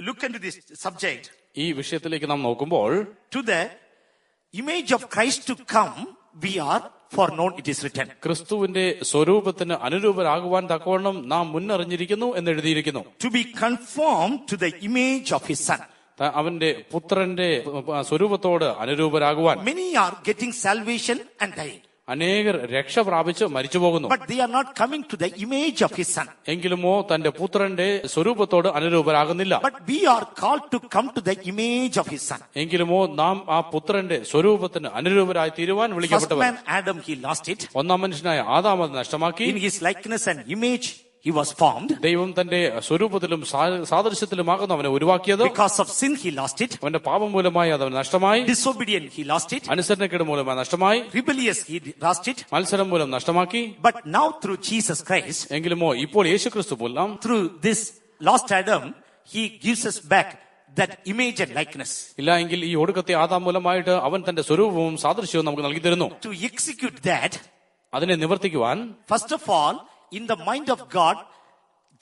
look into this subject, ഈ വിഷയത്തിലേക്ക് നാം നോക്കുമ്പോൾ, to the image of Christ to come, we are foreknown, it is written. ക്രിസ്തുവിന്റെ സ്വരൂപത്തിന് അനുരൂപരാകുവാൻ തക്കവണ്ണം നാം മുന്നറിഞ്ഞിരിക്കുന്നു എന്ന് എഴുതിയിരിക്കുന്നു. To be conformed to the image of his son. അവന്റെ പുത്രന്റെ സ്വരൂപത്തോട് അനുരൂപരാകുവാൻ. Many are getting salvation and dying. അനേകർ രക്ഷ പ്രാപിച്ച് മരിച്ചു പോകുന്നു. But they are not coming to the image of his son. എങ്കിലുമോ തന്റെ പുത്രന്റെ സ്വരൂപത്തോട് അനുരൂപരാകുന്നില്ല. But we are called to come to the image of his son. എങ്കിലുമോ നാം ആ പുത്രന്റെ സ്വരൂപത്തിന് അനുരൂപരായി തീരുവാൻ First വിളിക്കപ്പെട്ടവർ. man Adam, he lost it. ഒന്നാം മനുഷ്യനായ ആദാം അത് നഷ്ടമാക്കി. In his likeness and image he was formed. ദൈവം തന്റെ സ്വരൂപത്തിലും സാദൃശ്യത്തിലുമാകുന്നു അവനെ ഉരുവാക്കിയത്. Because of sin he lost it. അവന്റെ പാപം മൂലമായി അത് അവന് നഷ്ടമായി. Disobedient he lost it. അനുസരണക്കേട് മൂലമായി നഷ്ടമായി. Rebellious he lost it. മത്സരം മൂലം നഷ്ടമാക്കി. But now through Jesus Christ, എങ്കിലുമോ ഇപ്പോൾ യേശുക്രിസ്തു മൂലം through this lost Adam, he gives us back that image and likeness. ഇല്ല എങ്കിൽ ഈ ഒടുക്കത്തെ ആദാം മൂലമായിട്ട് അവൻ തന്റെ സ്വരൂപവും സാദൃശ്യവും നമുക്ക് നൽകി തരുന്നു. To execute that, അതിനെ നിവർത്തിക്കുവാൻ, first of all, in the mind of God,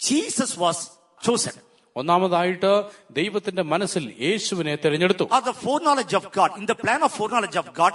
Jesus was chosen. ഒന്നാമതായിട്ട് ദൈവത്തിന്റെ മനസ്സിൽ യേശുവിനെ തിരഞ്ഞെടുത്തു. Or the foreknowledge of God, in the plan of foreknowledge of God,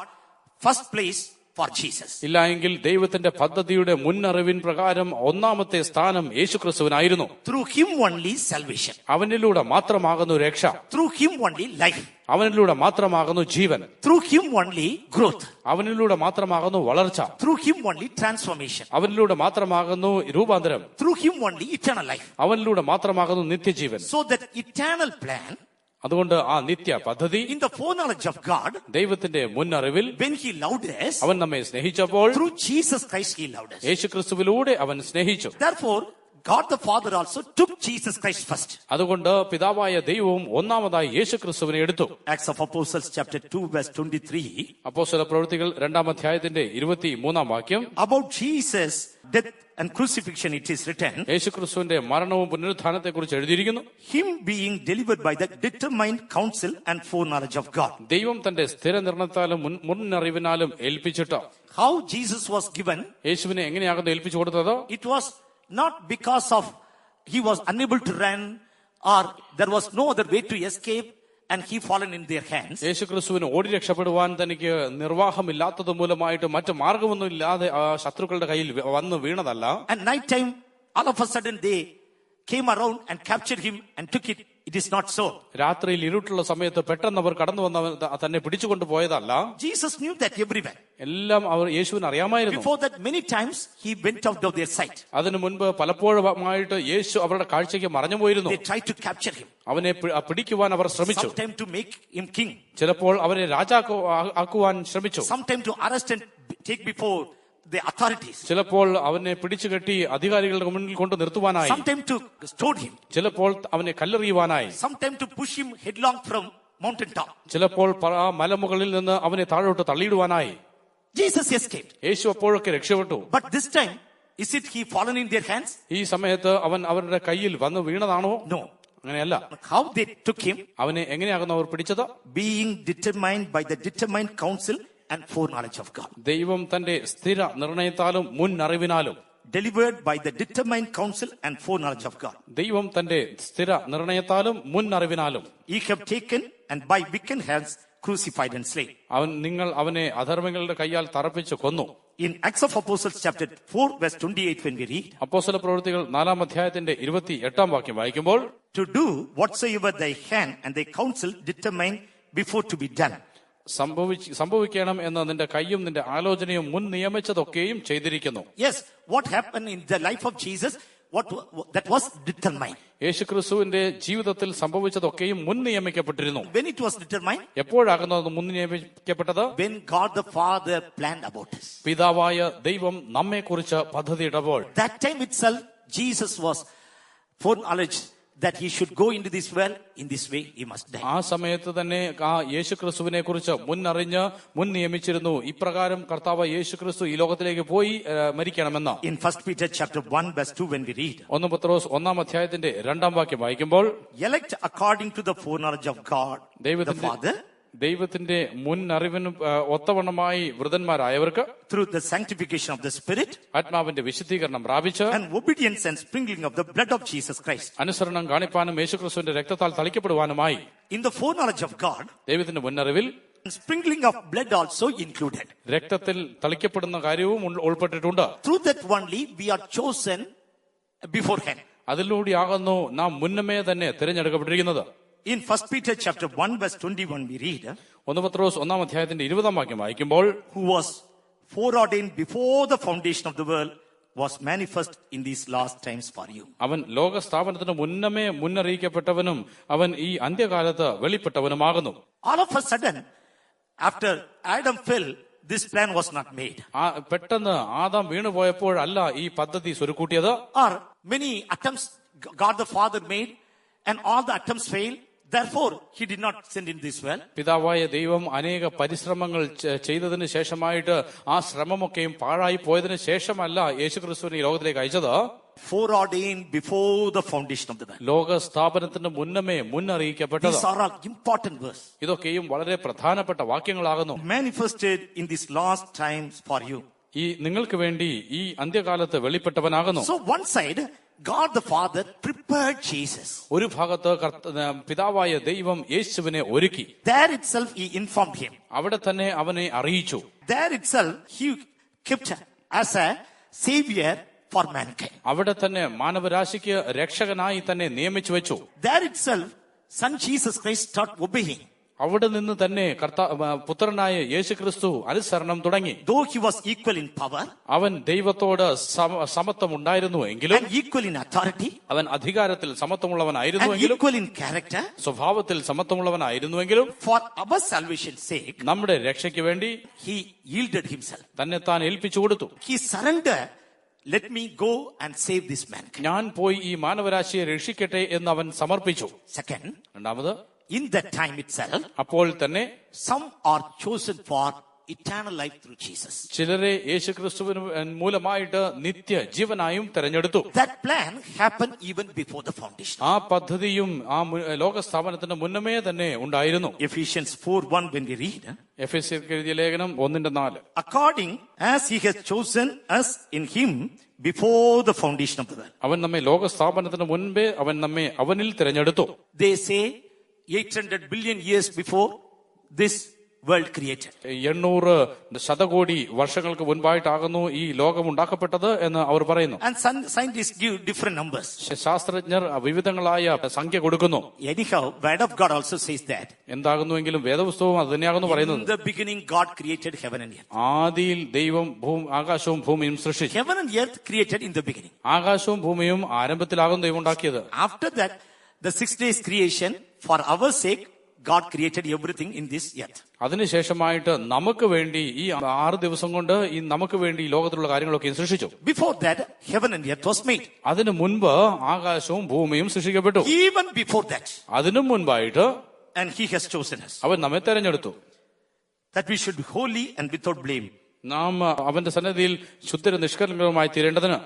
first place for Jesus. ഇല്ല എങ്കിൽ ദൈവത്തിന്റെ പദ്ധതിയുടെ മുന്നറിവിൻ പ്രകാരം ഒന്നാമത്തെ സ്ഥാനം യേശുക്രിസ്തുവിനായിരുന്നു. Through him only salvation. അവനിലൂടെ മാത്രമാകുന്നു രക്ഷ. Through him only life. അവനിലൂടെ മാത്രമാകുന്നു ജീവൻ. Through him only growth. അവനിലൂടെ മാത്രമാകുന്നു വളർച്ച. Through him only transformation. അവനിലൂടെ മാത്രമാകുന്നു രൂപാന്തരം. Through him only eternal life. അവനിലൂടെ മാത്രമാകുന്നു നിത്യജീവൻ. So that eternal plan, അതുകൊണ്ട് ആ നിത്യ പദ്ധതി, in the foreknowledge of God, ദൈവത്തിന്റെ മുന്നറിവിൽ, when he loved us, അവൻ നമ്മെ സ്നേഹിച്ചപ്പോൾ through Jesus Christ he loved us. യേശുക്രിസ്തുവിലൂടെ അവൻ സ്നേഹിച്ചു. Therefore, God the Father also took Jesus Christ first. അതുകൊണ്ട് പിതാവായ ദൈവവും ഒന്നാമതായി യേശുക്രിസ്തുവിനെ എടുത്തു. Acts of Apostles chapter 2 verse 23. അപ്പോസ്തല പ്രവൃത്തികൾ 2-ാം അധ്യായത്തിന്റെ 23-ാം വാക്യം. About Jesus' death and crucifixion it is written. യേശുക്രിസ്തുവിന്റെ മരണവും പുനരുത്ഥാനത്തെ കുറിച്ച് എഴുതിയിരിക്കുന്നു. Him being delivered by the determined counsel and foreknowledge of God. ദൈവം തന്റെ സ്ഥിര നിർണയത്താലും മുന്നറിവിനാലും ഏൽപ്പിച്ചിട്ട്. How Jesus was given? യേശുവിനെ എങ്ങനെയാകുന്നു ഏൽപ്പിച്ചു കൊടുത്തത്? It was not because of he was unable to run or there was no other way to escape and he fallen in their hands. യേശുക്രിസ്തുവിന് ഓടി രക്ഷപ്പെടുവാൻ തനിക്ക് നിർവാഹമില്ലാത്തത് മൂലമായിട്ട് മറ്റു മാർഗമൊന്നും ഇല്ലാതെ ആ ശത്രുക്കളുടെ കയ്യിൽ വന്നു വീണതല്ല. And night time all of a sudden they came around and captured him and took it. It is not so. രാത്രിയിൽ ഇരുട്ടുള്ള സമയത്ത് പെട്ടെന്ന് അവർ കടന്നു വന്ന് തന്നെ പിടിച്ചുകൊണ്ട് പോയതല്ല. Jesus knew that everywhere. എല്ലാം അവർ യേശുവിന് അറിയാമായിരുന്നു. Before that many times he went out of their sight. അതിനു മുൻപ് പലപ്പോഴുമായിട്ട് യേശു അവരുടെ കാഴ്ചയ്ക്ക് മറഞ്ഞു പോയിരുന്നു. They tried to capture him. അവനെ പിടിക്കുവാൻ അവർ ശ്രമിച്ചു. Sometime to make him king. ചിലപ്പോൾ അവരെ രാജാക്കുവാൻ ശ്രമിച്ചു. Sometime to arrest and take before the authorities. ചിലപ്പോൾ അവനെ പിടിച്ചുകെട്ടി അധികാരികളുടെ മുന്നിൽ കൊണ്ട് നിർത്തുവാനായി. Sometime to stone him. ചിലപ്പോൾ അവനെ കല്ലെറിയുവാനായി. Sometime to push him headlong from mountain top. ചിലപ്പോൾ മലമുകളിൽ നിന്ന് അവനെ താഴോട്ട് തള്ളിയിടുവാനായി. Jesus escaped. യേശു അപ്പോഴൊക്കെ രക്ഷപ്പെട്ടു. But this time, is it he fallen in their hands? ഈ സമയത്ത് അവൻ അവരുടെ കയ്യിൽ വന്ന് വീണതാണോ? No. അങ്ങനെയല്ല. How they took him? അവനെ എങ്ങനെയാകുന്നു അവർ പിടിച്ചത്? Being determined by the determined counsel and foreknowledge of God. ദൈവം തന്റെ സ്ഥിര നിർണയത്താലും മുന്നറിവിനാലും. Delivered by the determined counsel and foreknowledge of God. ദൈവം തന്റെ സ്ഥിര നിർണയത്താലും മുന്നറിവിനാലും. Ye have taken and by wicked hands crucified and slain. നിങ്ങൾ അവനെ അധർമ്മികളുടെ കയ്യാൽ തറപ്പിച്ചു കൊന്നു. In Acts of Apostles chapter 4 verse 28 when we read. അപ്പോസ്തല പ്രവൃത്തികൾ 4-ാം അധ്യായത്തിന്റെ 28-ാം വാക്യം വായിക്കുമ്പോൾ, To do whatsoever thy hand and thy counsel determine before to be done. സംഭവിക്കണം എന്ന് നിന്റെ കയ്യും നിന്റെ ആലോചനയും മുൻ നിയമിച്ചതൊക്കെയും ചെയ്തിരിക്കുന്നു. Yes, what happened in the life of Jesus? that was determined. യേശുക്രിസ്തുവിന്റെ ജീവിതത്തിൽ സംഭവിച്ചതൊക്കെയും മുൻ നിയമിക്കപ്പെട്ടിരുന്നു. When it was determined? എപ്പോഴാകുന്നു അത് മുൻ നിയമിക്കപ്പെട്ടത്? When God the Father planned about us. പിതാവായ ദൈവം നമ്മെക്കുറിച്ച് പദ്ധതിയിട്ടപ്പോൾ. That time itself, Jesus was foreknowledged that he should go into this world in this way, he must die. ആ സമയത്ത് തന്നെ ആ യേശുക്രിസ്തുവിനെ കുറിച്ച് മുന്നറിഞ്ഞ് മുൻ നിയമിച്ചിരുന്നു. ഇപ്രകാരം കർത്താവ് യേശുക്രിസ്തു ഈ ലോകത്തിലേക്ക് പോയി മരിക്കണമെന്ന്. In 1 Peter chapter 1 verse 2 when we read, 1 പത്രോസ് 1-ാം അധ്യായത്തിന്റെ 2-ാം വാക്യം വായിക്കുമ്പോൾ, elect according to the foreknowledge of God the Father, ദൈവത്തിന്റെ മുൻ അറിവിന് ഒത്തവണ്ണമായി വൃതന്മാരായവർക്ക് through the sanctification of the Spirit, ആത്മാവിന്റെ വിശുദ്ധീകരണം പ്രാപിച്ച്, and obedience and sprinkling of the blood of Jesus Christ. അനുസരണം കാണിപ്പാനും യേശുക്രിസ്തുവിന്റെ രക്തത്താൽ തളിക്കപ്പെടുവാനുമായി. In the foreknowledge of God, ദൈവത്തിന്റെ മുന്നറിവിൽ sprinkling of blood also included. രക്തത്തിൽ തളിക്കപ്പെടുന്ന കാര്യവും ഉൾപ്പെട്ടിട്ടുണ്ട്. Through that only we are chosen beforehand. അതിലൂടെയാകുന്നു നാം മുന്നമേ തന്നെ തിരഞ്ഞെടുക്കപ്പെട്ടിരിക്കുന്നത്. In 1 Peter chapter 1 verse 21 we read, 1 പത്രോസ് 1-ാം അധ്യായത്തിന്റെ 20-ാം വാക്യം വായിക്കുമ്പോൾ, who was foreordained before the foundation of the world was manifest in these last times for you. അവൻ ലോകസ്ഥാപനത്തിന് മുന്നമേ മുന്നറിയിക്കപ്പെട്ടവനും അവൻ ഈ അന്ത്യകാലത്ത് വെളിപ്പെട്ടവനുമാകുന്നു. All of a sudden, after Adam fell, this plan was not made. പെട്ടെന്ന് Adam വീണുപോയപ്പോഴല്ല ഈ പദ്ധതി സ്വരുക്കൂട്ടിയത്. Or many attempts God the Father made and all the attempts failed. Therefore, he did not send in this world. പിതാവായ ദൈവം അനേക പരിശ്രമങ്ങൾ ചെയ്തതിന് ശേഷമായിട്ട് ആ ശ്രമമൊക്കെയും പാഴായി പോയതിനു ശേഷമല്ല യേശുക്രിസ്തുവിനെ ഈ ലോകത്തിലേക്ക് അയച്ചത്. Foreordained before the foundation of the world. ലോകസ്ഥാപനത്തിന് മുന്നമേ മുന്നറിയിക്കപ്പെട്ടത്. These are all important verses. ഇതൊക്കെയും വളരെ പ്രധാനപ്പെട്ട വാക്യങ്ങളാകുന്നു. Manifested in these last times for you. ഈ നിങ്ങൾക്ക് വേണ്ടി ഈ അന്ത്യകാലത്ത് വെളിപ്പെട്ടവനാകുന്നു. So one side, God the Father prepared Jesus. ഒരു ഭാഗത്ത് പിതാവായ ദൈവം യേശുവിനെ ഒരുക്കി. There itself he informed him. അവിടെ തന്നെ അവനെ അറിയിച്ചു. There itself he kept as a savior for mankind. അവിടെ തന്നെ മാനവരാശിക്ക് രക്ഷകനായി തന്നെ നിയമിച്ചു വെച്ചു. There itself son Jesus Christ started obeying. അവിടെ നിന്ന് തന്നെ പുത്രനായ യേശുക്രിസ്തു അനുസരണം തുടങ്ങി. Though he was equal in power, അവൻ ദൈവത്തോട് സമത്വം ഉണ്ടായിരുന്നു എങ്കിലും, and equal in authority, അവൻ അധികാരത്തിൽ സമത്വമുള്ളവനായിരുന്നുവെങ്കിലും, equal in character, സ്വഭാവത്തിൽ സമത്വമുള്ളവനായിരുന്നുവെങ്കിലും, for our salvation's sake, നമ്മുടെ രക്ഷയ്ക്ക് വേണ്ടി he yielded himself. തന്നെ താൻ ഏൽപ്പിച്ചു കൊടുത്തു. He surrendered. Let me go and save this man. ഞാൻ പോയി ഈ മാനവരാശിയെ രക്ഷിക്കട്ടെ എന്ന് അവൻ സമർപ്പിച്ചു. Second, രണ്ടാമത്, in that time itself, അപ്പോൾ തന്നെ some are chosen for eternal life through Jesus. ചിലരെ യേശുക്രിസ്തുവിന് മൂലമായിട്ട് നിത്യ ജീവനായും തെരഞ്ഞെടുത്തു. That plan happened even before the foundation. ആ പദ്ധതിയും ആ ലോകസ്ഥാപനത്തിന് മുന്നമേ തന്നെ ഉണ്ടായിരുന്നു. Ephesians 4:1 when we read, എഫെസ്യർക്ക് എഴുതിയ ലേഖനം 1:4, according as he has chosen us in him before the foundation of the world. അവൻ നമ്മെ ലോകസ്ഥാപനത്തിന് മുൻപേ അവൻ നമ്മെ അവനിൽ തിരഞ്ഞെടുത്തു. They say 800 billion years before this world created. 800 ശതകോടി വർഷങ്ങൾക്ക് മുൻപായിട്ടാകുന്നു ഈ ലോകം ഉണ്ടാക്കപ്പെട്ടത് എന്ന് അവർ പറയുന്നു. And scientists give different numbers. ശാസ്ത്രജ്ഞർ വിവിധങ്ങളായ സംഖ്യ കൊടുക്കുന്നു. Anyhow, word of God also says that. എന്താകുന്നുവെങ്കിലും വേദപുസ്തകവും അത് തന്നെയാകുന്നു പറയുന്നത്. In the beginning God created heaven and earth. ആദിയിൽ ദൈവം ആകാശവും ഭൂമിയും സൃഷ്ടിച്ചു. Heaven and earth created in the beginning. ആകാശവും ഭൂമിയും ആരംഭത്തിലാകുന്നു ദൈവം ഉണ്ടാക്കിയത്. After that, the 6 days creation, for our sake, God created everything in this earth. അതിനുശേഷമായിട്ട് നമുക്ക് വേണ്ടി ഈ 6 ദിവസം കൊണ്ട് ഈ നമുക്ക് വേണ്ടി ഈ ലോകത്തിലുള്ള കാര്യങ്ങളൊക്കെ സൃഷ്ടിച്ചു. Before that, heaven and earth was made. അതിനു മുൻപ് ആകാശവും ഭൂമിയും സൃഷ്ടിക്കപ്പെട്ടു. Even before that, അതിനും മുൻപായിട്ട്, and he has chosen us, അവൻ നമ്മെ തെരഞ്ഞെടുത്തു. that we should be holy and without blame. നാം അവന്റെ സന്നിധിയിൽ ശുദ്ധരും നിഷ്കളങ്കരുമായി തീരേണ്ടതിന്.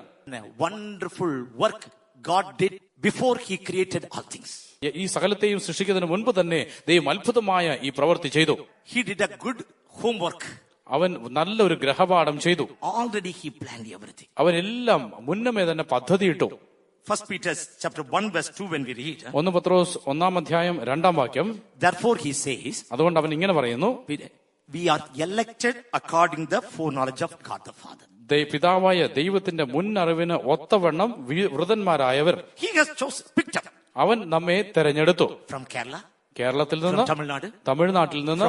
Wonderful work God did before he created all things. ഈ സകലത്തെയും സൃഷ്ടിക്കുന്നതിന് മുൻപ് തന്നെ ദൈവം അത്ഭുതമായ ഈ പ്രവൃത്തി ചെയ്തു. He did a good homework. അവൻ നല്ലൊരു ഗ്രഹപാഠം ചെയ്തു. Already he planned everything. അവൻ എല്ലാം മുന്നമേ തന്നെ പദ്ധതിയിട്ടു. 1 Peter chapter 1 verse 2 when we read, 1 പത്രോസ് 1-ാം അധ്യായം 2-ാം വാക്യം, therefore he says, അതുകൊണ്ട് അവൻ ഇങ്ങനെ പറയുന്നു, we are elected according the foreknowledge of God the Father. പിതാവായ ദൈവത്തിന്റെ മുന്നറിവിന് ഒത്തവണ്ണം വൃതന്മാരായവർ. He has chosen, picked up. അവൻ നമ്മെ തെരഞ്ഞെടുത്തു. From Kerala, കേരളത്തിൽ നിന്ന്, തമിഴ്നാട്ടിൽ നിന്ന്,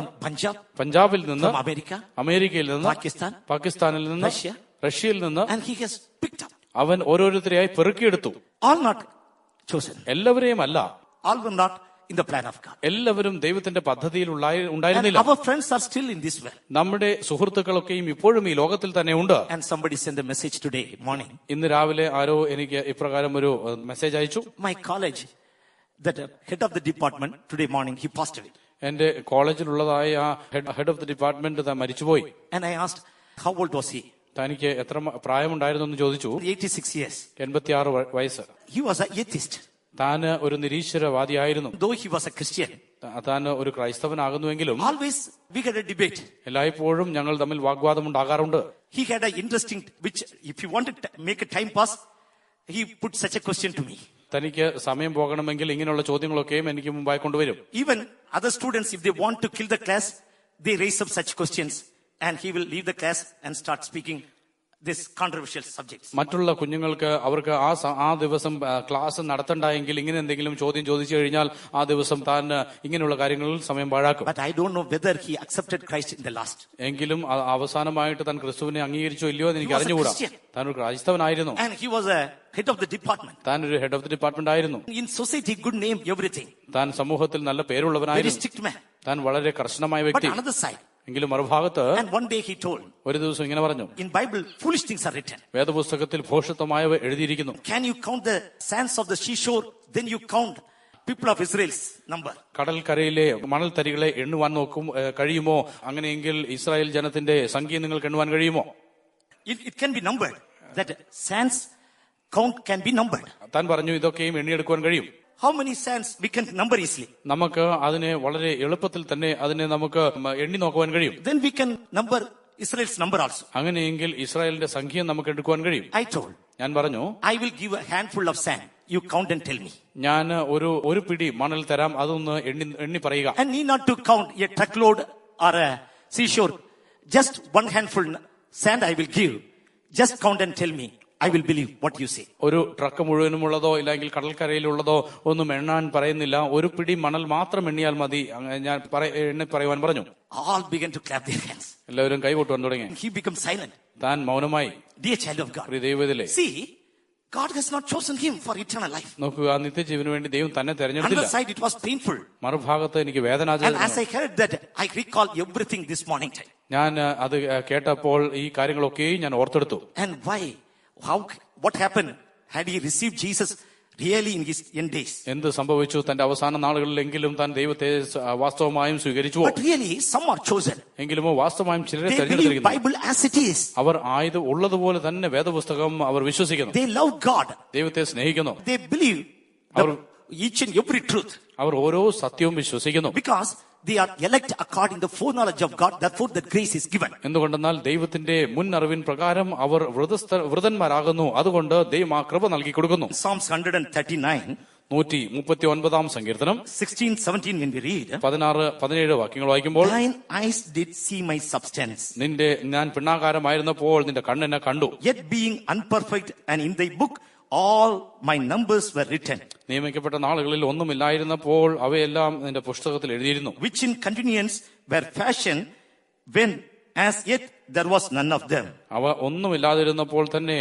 പഞ്ചാബിൽ നിന്ന്, America, അമേരിക്കയിൽ നിന്ന്, Pakistan, പാകിസ്ഥാനിൽ നിന്ന്, Russia, റഷ്യയിൽ നിന്ന്, and he has picked up. അവൻ ഓരോരുത്തരെയായി പെറുക്കിയെടുത്തു. All not chosen. എല്ലാവരെയും അല്ല. All were not in the plan of God. എല്ലാവരും ദൈവത്തിന്റെ പദ്ധതിയിൽ And ഉണ്ടായിരുന്നില്ല. our friends are still in this world. നമ്മുടെ സുഹൃത്തുക്കളൊക്കെയും ഇപ്പോഴും ഈ ലോകത്തിൽ തന്നെ ഉണ്ട്. And somebody sent a message today morning. ഇന്ന് രാവിലെ ആരോ എനിക്ക് ഇപ്രകാരം ഒരു മെസ്സേജ് അയച്ചു. My college, that head of the department, today morning, he passed away. എന്റെ കോളേജിലുള്ളതായ ഹെഡ് ഓഫ് ദി ഡിപ്പാർട്ട്മെന്റ് മരിച്ചുപോയി. And I asked, how old was he? തനിക്ക് എത്ര പ്രായമുണ്ടായിരുന്നു എന്ന് ചോദിച്ചു. 86 years. 86 വയസ്സ്. He was an atheist. താൻ ഒരു നിരീശ്വരവാദിയായിരുന്നു. Though he was a Christian. താൻ ഒരു ക്രൈസ്തവനാകുന്നുവെങ്കിലും Always we had a debate. എല്ലായ്പ്പോഴും ഞങ്ങൾ തമ്മിൽ വാഗ്വാദം ഉണ്ടാകാറുണ്ട്. He had an interesting, which if he wanted to make a time pass, he put such a question to me. തനിക്ക് സമയം പോകണമെങ്കിൽ ഇങ്ങനെയുള്ള ചോദ്യങ്ങളൊക്കെയും എനിക്ക് മുമ്പായി കൊണ്ടുവരും. Even other students, if they want to kill the class, they raise up such questions and he will leave the class and start speaking this controversial subjects. മറ്റുള്ള കുഞ്ഞുങ്ങൾക്ക് അവർക്ക് ആ ദിവസം ക്ലാസ് നടത്തണ്ടായെങ്കിൽ ഇങ്ങനെ എന്തെങ്കിലും ചോദ്യം ചോദിച്ചു കഴിഞ്ഞാൽ ആ ദിവസം താൻ ഇങ്ങനെയുള്ള കാര്യങ്ങളിൽ സമയം പാഴാക്കും. But I don't know whether he accepted Christ in the last. എങ്കിലും അവസാനമായിട്ട് താൻ ക്രിസ്തുവിനെ അംഗീകരിച്ചോ ഇല്ലയോ എന്ന് എനിക്ക് അറിഞ്ഞുകൂടാ. താൻ ഒരു ക്രൈസ്തവനായിരുന്നു. And he was a head of the department. താൻ ഒരു ഹെഡ് ഓഫ് ദി ഡിപ്പാർട്ട്മെന്റ് ആയിരുന്നു. In society, good name, everything. താൻ സമൂഹത്തിൽ നല്ല പേരുള്ളവനായിരുന്നു. Very strict man. താൻ വളരെ കർശനമായ But വ്യക്തി. another side. എങ്കിലും മറുഭാഗത്ത് And one day he told, ഒരു ദിവസം ഇങ്ങനെ പറഞ്ഞു, in Bible, foolish things are written. വേദപുസ്തകത്തിൽ ഭോഷത്വമായവ എഴുതിയിരിക്കുന്നു. Can you count the sands of the seashore? Then you count people of Israel's number. കടൽക്കരയിലെ മണൽത്തരികളെ എണ്ണുവാൻ കഴിയുമോ? അങ്ങനെയെങ്കിൽ ഇസ്രായേൽ ജനത്തിന്റെ സംഖ്യ നിങ്ങൾക്ക് എണ്ണുവാൻ കഴിയുമോ? It can be numbered. That sands count can be numbered. താൻ പറഞ്ഞു ഇതൊക്കെയും എണ്ണിയെടുക്കുവാൻ കഴിയും. How many sands we can number easily? നമുക്ക് അതിനെ വളരെ എളുപ്പത്തിൽ തന്നെ അതിനെ നമുക്ക് എണ്ണി നോക്കുവാൻ കഴിയും. Then we can number Israel's number also. അങ്ങനെയെങ്കിൽ ഇസ്രായേലിന്റെ സംഖ്യ നമുക്ക് എടുക്കുവാൻ കഴിയും. I told, ഞാൻ പറഞ്ഞു, I will give a handful of sand. You count and tell me. ഞാൻ ഒരു പിടി മണൽ തരാം, അതൊന്ന് എണ്ണി പറയുക. And need not to count a truckload or a seashore. Just one handful sand I will give. Just count and tell me. I will believe what you say. ഒരു truck മുഴുവനുമുള്ളതോ ഇല്ലെങ്കിൽ കടൽക്കരയിലുള്ളതോ ഒന്നും എണ്ണാൻ പറയുന്നില്ല. ഒരു പിടി മണൽ മാത്രം എണ്ണിയാൽ മതി. ഞാൻ എണ്ണി പറയുവാൻ പറഞ്ഞു. All began to clap their hands. എല്ലാവരും കൈകൊട്ടുവാൻ തുടങ്ങി. He became silent. താൻ മൗനമായി. Dear child of God. ദൈവത്തിലെ See, God has not chosen him for eternal life. നോക്കുക, നിത്യജീവന് വേണ്ടി ദൈവം തന്നെ തെരഞ്ഞെടുത്തില്ല. Other side it was painful. മറുഭാഗത്ത് എനിക്ക് And വേദനാജനകം. as I heard that, I recall everything this morning time. ഞാൻ അത് കേട്ടപ്പോൾ ഈ കാര്യങ്ങളൊക്കെയും ഞാൻ ഓർത്തെടുത്തു. And why? What happened? Had he received Jesus really in his end days? എന്ത് സംഭവിച്ചു? തന്റെ അവസാന നാളുകളിലെങ്കിലും താൻ ദൈവത്തെ വാസ്തവമായും സ്വീകരിച്ചു. But really, some are chosen. എങ്കിലുമോ വാസ്തവമായും ചിലരെ They believe തെരഞ്ഞെടുത്തിരിക്കുന്നു. Bible as it is. അവർ ഉള്ളതുപോലെ തന്നെ വേദപുസ്തകം അവർ വിശ്വസിക്കുന്നു. They love God. ദൈവത്തെ സ്നേഹിക്കുന്നു. They believe each and every truth. അവർ ഓരോ സത്യവും വിശ്വസിക്കുന്നു. Because they are elect according to the foreknowledge of God. Therefore, that grace is given. എന്തുകൊണ്ടെന്നാൽ ദൈവത്തിന്റെ മുൻ അറിവിൻ പ്രകാരം അവർ വൃതന്മാരാകുന്നു. അതുകൊണ്ട് ദൈവം ആ കൃപ നൽകി കൊടുക്കുന്നു. Psalms 139. 139 സങ്കീർത്തനം 16-17 when we read, 16-17 വാക്യങ്ങൾ വായിക്കുമ്പോൾ, thine eyes did see my substance, ഞാൻ പിണ്ണാകാരമായിരുന്നപ്പോൾ നിന്റെ കണ്ണെന്നെ കണ്ടു. yet being unperfect, and in thy book all my numbers were written. നിയമിക്കപ്പെട്ട നാളുകളിൽ ഒന്നുമില്ലായിരുന്നപ്പോൾ അവയെല്ലാം നിന്റെ പുസ്തകത്തിൽ എഴുതിയിരുന്നു. Which in continuance were fashioned when as yet there was none of them. അവ ഒന്നുമില്ലാതിരുന്നപ്പോൾ തന്നെ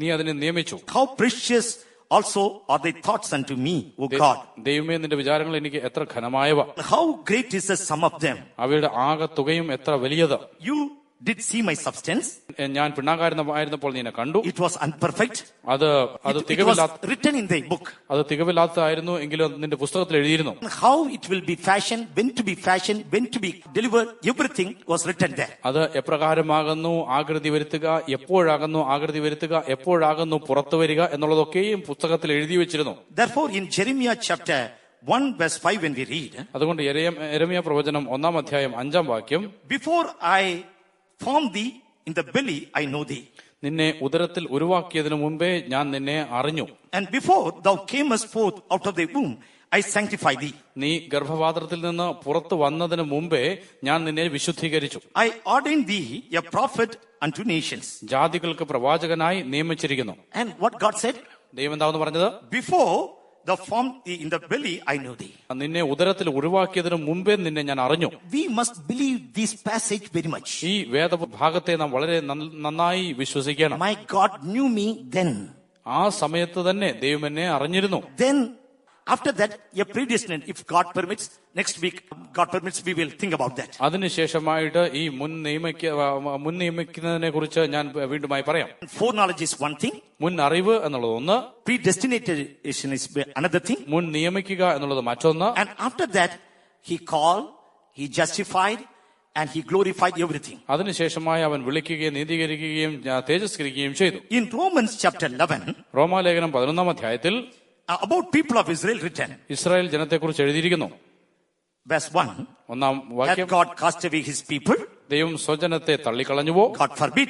നീ അതിനെ നിയമിച്ചു. How precious also are thy thoughts unto me, O God. ദൈവമേ, നിന്റെ വിചാരങ്ങൾ എനിക്ക് എത്ര ഘനമായവ. How great is the sum of them. അവയുടെ ആകത്തുകയും എത്ര വലിയത്. You did see my substance. ഞാൻ പിണ്ണാകാരനായിരുന്നപ്പോൾ നീ എന്നെ കണ്ടു. It was unperfect. അത് It was written in thy book. അത് തികവില്ലാത്തതായിരുന്നു, എങ്കിലും നിന്റെ പുസ്തകത്തിൽ എഴുതിയിരുന്നു. How it will be fashioned, when to be fashioned, when to be delivered, everything was written there. അത് എപ്രകാരമാകുന്നു ആകൃതി വരുത്തുക, എപ്പോഴാകുന്നു ആകൃതി വരുത്തുക, എപ്പോഴാകുന്നു പുറത്തു വരിക എന്നുള്ളതൊക്കെയും പുസ്തകത്തിൽ എഴുതി വെച്ചിരുന്നു. Therefore, in Jeremiah chapter 1 verse 5 when we read, അതുകൊണ്ട് യെരമ്യാ പ്രവചനം 1-ാം അധ്യായം 5-ാം വാക്യം, before I formed thee in the belly, I know thee. നിന്നെ ഉദരത്തിൽ ഉരുവാക്കിയതിനു മുമ്പേ ഞാൻ നിന്നെ അറിഞ്ഞു. And before thou camest forth out of thy womb, I sanctify thee. നീ ഗർഭപാത്രത്തിൽ നിന്ന് പുറത്തു വന്നതിന് മുമ്പേ ഞാൻ നിന്നെ വിശുദ്ധീകരിച്ചു. I ordained thee a prophet unto nations. ജാതികൾക്ക് പ്രവാചകനായി നിയമിച്ചിരിക്കുന്നു. And what God said? ദൈവം എന്താണെന്ന് പറഞ്ഞത്? Before thou formed thee in the belly, I knew thee. നിന്നെ ഉദരത്തിൽ ഉരുവാക്കിയതിനു മുമ്പേ നിന്നെ ഞാൻ അറിഞ്ഞു. We must believe this passage very much. ഈ വേദഭാഗത്തെ നാം വളരെ നന്നായി വിശ്വസിക്കണം. My God knew me then. ആ സമയത്ത് തന്നെ ദൈവം എന്നെ അറിഞ്ഞിരുന്നു. Then after that, a predestined, if God permits, next week, God permits, we will think about that. അതിനുശേഷമായിട്ട് ഈ മുൻ നിയമിക്കുന്നതിനെ കുറിച്ച് ഞാൻ വീണ്ടുമായി പറയാം. Foreknowledge is one thing. മുൻ അറിവ് എന്നുള്ളത് ഒന്ന്. Predestination is another thing. മുൻ നിയമിക്കുക എന്നുള്ളത് മറ്റൊന്ന്. And after that, he called, he justified, and he glorified everything. അതിനുശേഷമായി അവൻ വിളിക്കുകയും നീതീകരിക്കുകയും തേജസ്കരിക്കുകയും ചെയ്തു. In Romans chapter 11, റോമാലേഖനം 11-ാം അധ്യായത്തിൽ about people of Israel written, Israel ജനത്തെക്കുറിച്ച് എഴുതിയിരിക്കുന്നു. verse 1, ഒന്നാം hath വാക്യം, God cast away his people? ദൈവം സ്വജനത്തെ തള്ളിക്കളഞ്ഞുവോ? God forbid.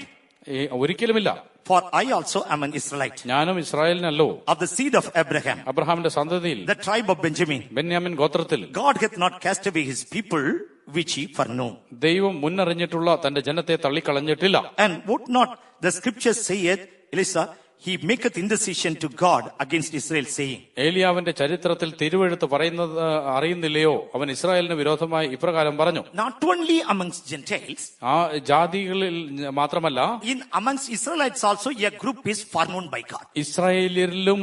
ഒരിക്കലുമില്ല. For I also am an Israelite, ഞാനും ഇസ്രായേലിനല്ലോ, of the seed of Abraham, അബ്രഹാമിന്റെ സന്തതിയിൽ, the tribe of Benjamin. Benyamin ഗോത്രത്തിൽ. God hath not cast away his people, which he foreknow. ദൈവം മുന്നറിഞ്ഞിട്ടുള്ള തന്റെ ജനത്തെ തള്ളിക്കളഞ്ഞിട്ടില്ല. And would not the scripture saith, Elisha, he maketh intercession to God against Israel, saying, ഏലിയാവിന്റെ ചരിത്രത്തിൽ തിരുവെഴുത്ത് പറയുന്നത് അറിയുന്നില്ലയോ? അവൻ ഇസ്രായേലിന് വിരോധമായി ഇപ്രകാരം പറഞ്ഞു. not only amongst Gentiles, ആ ജാതികളിൽ മാത്രമല്ല, in amongst Israelites also a group is foreknown by God. ഇസ്രായേലിലും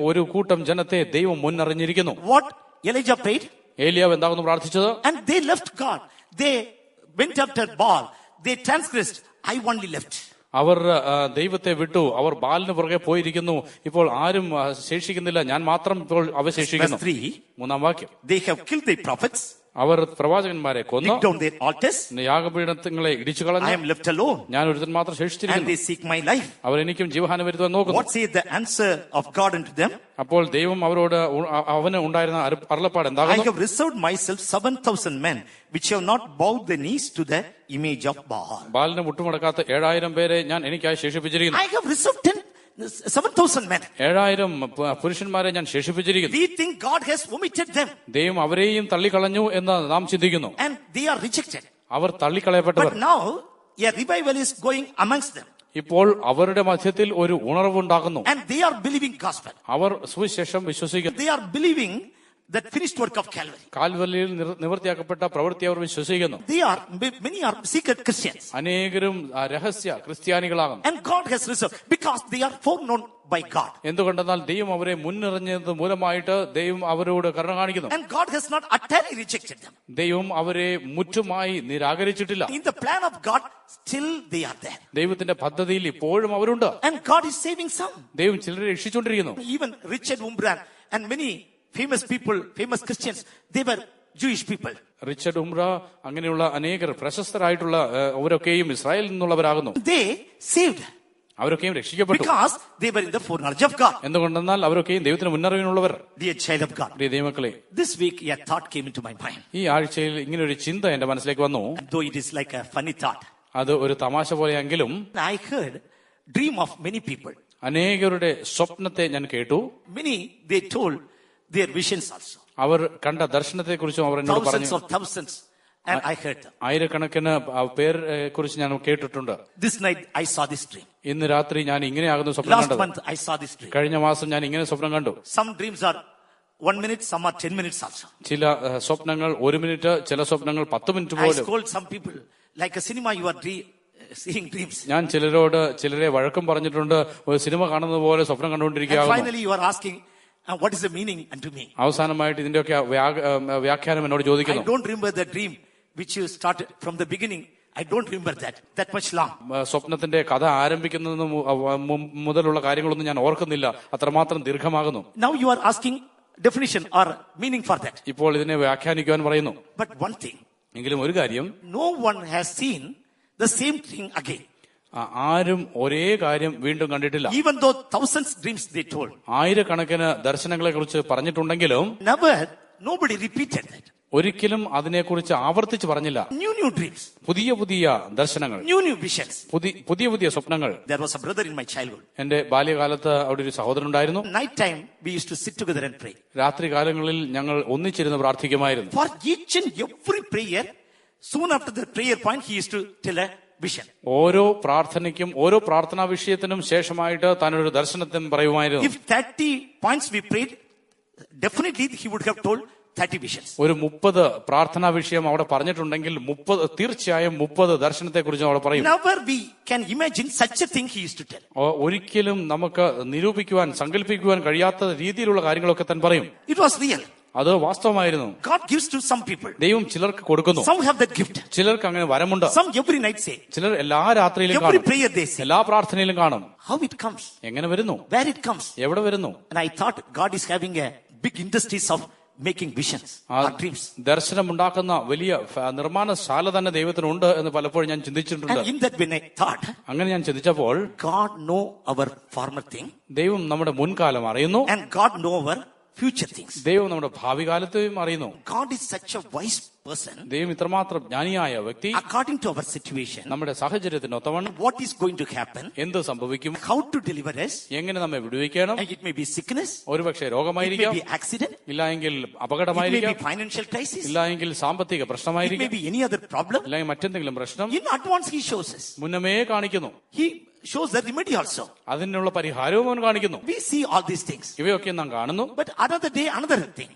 ഒരു കൂട്ടം ജനത്തെ ദൈവം മുന്നറിഞ്ഞിരിക്കുന്നു. What Elijah prayed? ഏലിയാവ് എന്താകുന്നു പ്രാർത്ഥിച്ചത്? And they left God. They went after Baal. They transgressed. I only left. അവർ ദൈവത്തെ വിട്ടു. അവർ ബാലിന് പുറകെ പോയിരിക്കുന്നു. ഇപ്പോൾ ആരും ശേഷിക്കുന്നില്ല, ഞാൻ മാത്രം ഇപ്പോൾ അവശേഷിക്കുന്നു. Verse 3, മൂന്നാം വാക്യം, they have killed their prophets, അവർ പ്രവാചകന്മാരെ കൊന്നു, digged down their altars. യാഗപീഠങ്ങളെ ഇടിച്ചു I കളഞ്ഞു. am left alone, ഞാൻ ഒരുത്തൻ മാത്രം and ശേഷിച്ചിരിക്കുന്നു. they seek my life. അവർ എനിക്കും ജീവഹാനി വരുത്തുവാൻ നോക്കുന്നു. What saith the answer of God unto them? അപ്പോൾ ദൈവം അവരോട് അവന് ഉണ്ടായിരുന്ന അരുളപ്പാട് I എന്താകുന്നു? have reserved myself 7,000 men, which have not bowed the knees to the image of Baal. ബാലിന് മുട്ടുമടക്കാത്ത 7,000 പേരെ ഞാൻ എനിക്കായി ശേഷിപ്പിച്ചിരിക്കുന്നു. I have reserved 7,000 men. 7,000 പുരുഷന്മാരെ ഞാൻ ശേഷിപ്പിച്ചിരിക്കുന്നു. We think God has omitted them, ദൈവം അവരെയും തള്ളിക്കളഞ്ഞു എന്ന് നാം ചിന്തിക്കുന്നു. and they are rejected. Our തള്ളിക്കളയപ്പെട്ടവർ. But now a revival is going amongst them, ഇപ്പോൾ അവരുടെ മധ്യത്തിൽ ഒരു ഉണർവുണ്ടാകുന്നു. and they are believing gospel. അവർ സുവിശേഷം വിശ്വസിക്കുന്നു. They are believing that finished work of Calvary. കാൽവരിയിൽ നിവർത്തിയാക്കപ്പെട്ട പ്രവൃത്തി അവർ വിശ്വസിക്കുന്നു. Many are secret Christians, അനേകരും രഹസ്യ ക്രിസ്ത്യാനികളാകുന്നു. and God has reserved because they are foreknown by God. എന്തുകൊണ്ടെന്നാൽ ദൈവം അവരെ മുന്നറിഞ്ഞത് മൂലമായിട്ട് ദൈവം അവരോട് കരുണ കാണിക്കുന്നു. And God has not utterly rejected them. ദൈവം അവരെ മുറ്റുമായി നിരാകരിച്ചിട്ടില്ല. In the plan of God, still they are there. ദൈവത്തിന്റെ പദ്ധതിയിൽ ഇപ്പോഴും അവരുണ്ട്. And God is saving some. ദൈവം ചിലരെ രക്ഷിച്ചുകൊണ്ടിരിക്കുന്നു. Even Richard Umbran and many famous people, famous Christians, they were Jewish people. Richard ഉംറ അങ്ങനെയുള്ള അനേകർ പ്രശസ്തരായിട്ടുള്ള അവരൊക്കെയും ഇസ്രായേലിൽ നിന്നുള്ളവരാകുന്നു. They saved അവരൊക്കെയും രക്ഷിക്കപ്പെട്ടു. because they were in the foreknowledge of God. എന്തുകൊണ്ടെന്നാൽ അവരൊക്കെയും ദൈവത്തിന് മുന്നറിവിനുള്ളവർ. Dear child of God, പ്രിയ ദൈവമക്കളെ, this week a thought came into my mind. ഈ ആഴ്ചയിൽ ഇങ്ങനെ ഒരു ചിന്ത എന്റെ മനസ്സിലേക്ക് വന്നു. And though it is like a funny thought, അത് ഒരു തമാശ പോലെയെങ്കിലും I heard dream of many people. അനേകരുടെ സ്വപ്നത്തെ ഞാൻ കേട്ടു. Many, they told their visions also. അവർ കണ്ട ദർശനത്തെ കുറിച്ചും അവർ എന്നോട് പറഞ്ഞു. Thousands of thousands, and I heard them. ആയിരക്കണക്കിന് പേരെ കുറിച്ച് ഞാൻ കേട്ടിട്ടുണ്ട്. This night I saw this dream. ഇന്ന് രാത്രി ഞാൻ ഇങ്ങനെയാകുന്നു സ്വപ്നം Last കണ്ടത്. month I saw this dream. കഴിഞ്ഞ മാസം ഞാൻ ഇങ്ങനെ സ്വപ്നം കണ്ടു. Some dreams are 1 minute, some are 10 minutes also. ചില സ്വപ്നങ്ങൾ 1 മിനിറ്റ്, ചില സ്വപ്നങ്ങൾ 10 മിനിറ്റ് I പോലും. scold some people, like a cinema you are seeing dreams. ഞാൻ ചിലരെ വഴക്കം പറഞ്ഞിട്ടുണ്ട്. ഒരു സിനിമ കാണുന്നത് പോലെ സ്വപ്നം And കണ്ടുകൊണ്ടിരിക്കുകയാകുന്നു. finally you are asking, what is the meaning unto me? അവസാനമായിട്ട് ഇതിന്റെയൊക്കെ വ്യാഖ്യാനം എന്നോട് I ചോദിക്കുന്നു. don't remember the dream which you started from the beginning. I don't remember that much long. സ്വപ്നത്തിന്റെ കഥ ആരംഭിക്കുന്നതിന് മുതലുള്ള കാര്യങ്ങളൊന്നും ഞാൻ ഓർക്കുന്നില്ല. അത്രമാത്രം ദീർഘമാകുന്നു. Now you are asking definition or meaning for that. ഇപ്പോൾ ഇതിനെ വ്യാഖ്യാനിക്കുവാൻ പറയുന്നു. But one thing, എങ്കിലും ഒരു കാര്യം, no one has seen the same thing again. ആരും ഒരേ കാര്യം വീണ്ടും കണ്ടിട്ടില്ല. Even though thousands dreams they told, ആയിരക്കണക്കിന് ദർശനങ്ങളെ കുറിച്ച് പറഞ്ഞിട്ടുണ്ടെങ്കിലും nobody repeated that. ഒരിക്കലും അതിനെക്കുറിച്ച് ആവർത്തിച്ച് പറഞ്ഞില്ല. New dreams, പുതിയ ദർശനങ്ങൾ, new visions. പുതിയ സ്വപ്നങ്ങൾ. There was a brother in my childhood. എന്റെ ബാല്യകാലത്ത് അവിടെ ഒരു സഹോദരൻ ഉണ്ടായിരുന്നു. Night time we used to sit together and pray. രാത്രി കാലങ്ങളിൽ ഞങ്ങൾ ഒന്നിച്ചിരുന്ന് പ്രാർത്ഥിക്കുമായിരുന്നു. For each and every prayer, soon after the prayer point, he used to tell a vision. ഓരോ പ്രാർത്ഥനയ്ക്കും ഓരോ പ്രാർത്ഥനാ വിഷയത്തിനും ശേഷമായിട്ട് താനൊരു ദർശനത്തിന് പറയുമായിരുന്നു. If 30 points we prayed, definitely he would have told 30 visions. ഒരു 30 പ്രാർത്ഥനാ വിഷയം അവിടെ പറഞ്ഞിട്ടുണ്ടെങ്കിൽ 30 തീർച്ചയായും 30 ദർശനത്തെ കുറിച്ച് അവിടെ പറയും. Never we can imagine such a thing he used to tell. ഒരിക്കലും നമുക്ക് നിരൂപിക്കുവാൻ സങ്കല്പിക്കുവാൻ കഴിയാത്ത രീതിയിലുള്ള കാര്യങ്ങളൊക്കെ താൻ പറയും. It was real. അത് വാസ്തവമായിരുന്നു. God gives to some people. ദൈവം ചിലർക്ക് കൊടുക്കുന്നു. Some have that gift. ചിലർക്ക് അങ്ങനെ വരമുണ്ട്. Some every night say. ചിലർ എല്ലാ രാത്രിയിലും Every കാണും. prayer they say. എല്ലാ പ്രാർത്ഥനയിലും കാണും. How it comes? എങ്ങനെ വരുന്നു? Where it comes? എവിടെ വരുന്നു? And I thought God is having a big industries of making visions or dreams. ദർശനം ഉണ്ടാക്കുന്ന വലിയ നിർമ്മാണശാല തന്നെ ദൈവത്തിനുണ്ട് എന്ന് പലപ്പോഴും ഞാൻ ചിന്തിച്ചിട്ടുണ്ട്. And in that when I thought, അങ്ങനെ ഞാൻ ചിന്തിച്ചപ്പോൾ God know our former thing. ദൈവം നമ്മുടെ മുൻകാലം അറിയുന്നു. And God know our future things. ദൈവം നമ്മുടെ ഭാവി കാലത്തെയും അറിയുന്നു. God is such a wise person. ദൈവം ഇത്രമാത്രം ജ്ഞാനിയായ വ്യക്തി. According to our situation, നമ്മുടെ സാഹചര്യത്തിന് ഒത്തവണ്ണം what is going to happen, എന്ത് സംഭവിക്കും, how to deliver us, എങ്ങനെ നമ്മെ വിടുവിക്കണം. and it may be sickness, ഒരുപക്ഷെ it may രോഗമായിരിക്കാം, be accident, ഇല്ലായെങ്കിൽ it may be അപകടമായിരിക്കാം, financial crisis, ഇല്ലായെങ്കിൽ സാമ്പത്തിക it may പ്രശ്നമായിരിക്കാം, be any other problem. ഇല്ലെങ്കിൽ മറ്റെന്തെങ്കിലും പ്രശ്നം. In advance he shows us. മുന്നമേ കാണിക്കുന്നു. He shows the remedy also. അതിനുള്ള പരിഹാരവും അവൻ കാണിക്കുന്നു. We see all these things. ഇവയൊക്കെ നാം കാണുന്നു. But another day, another thing.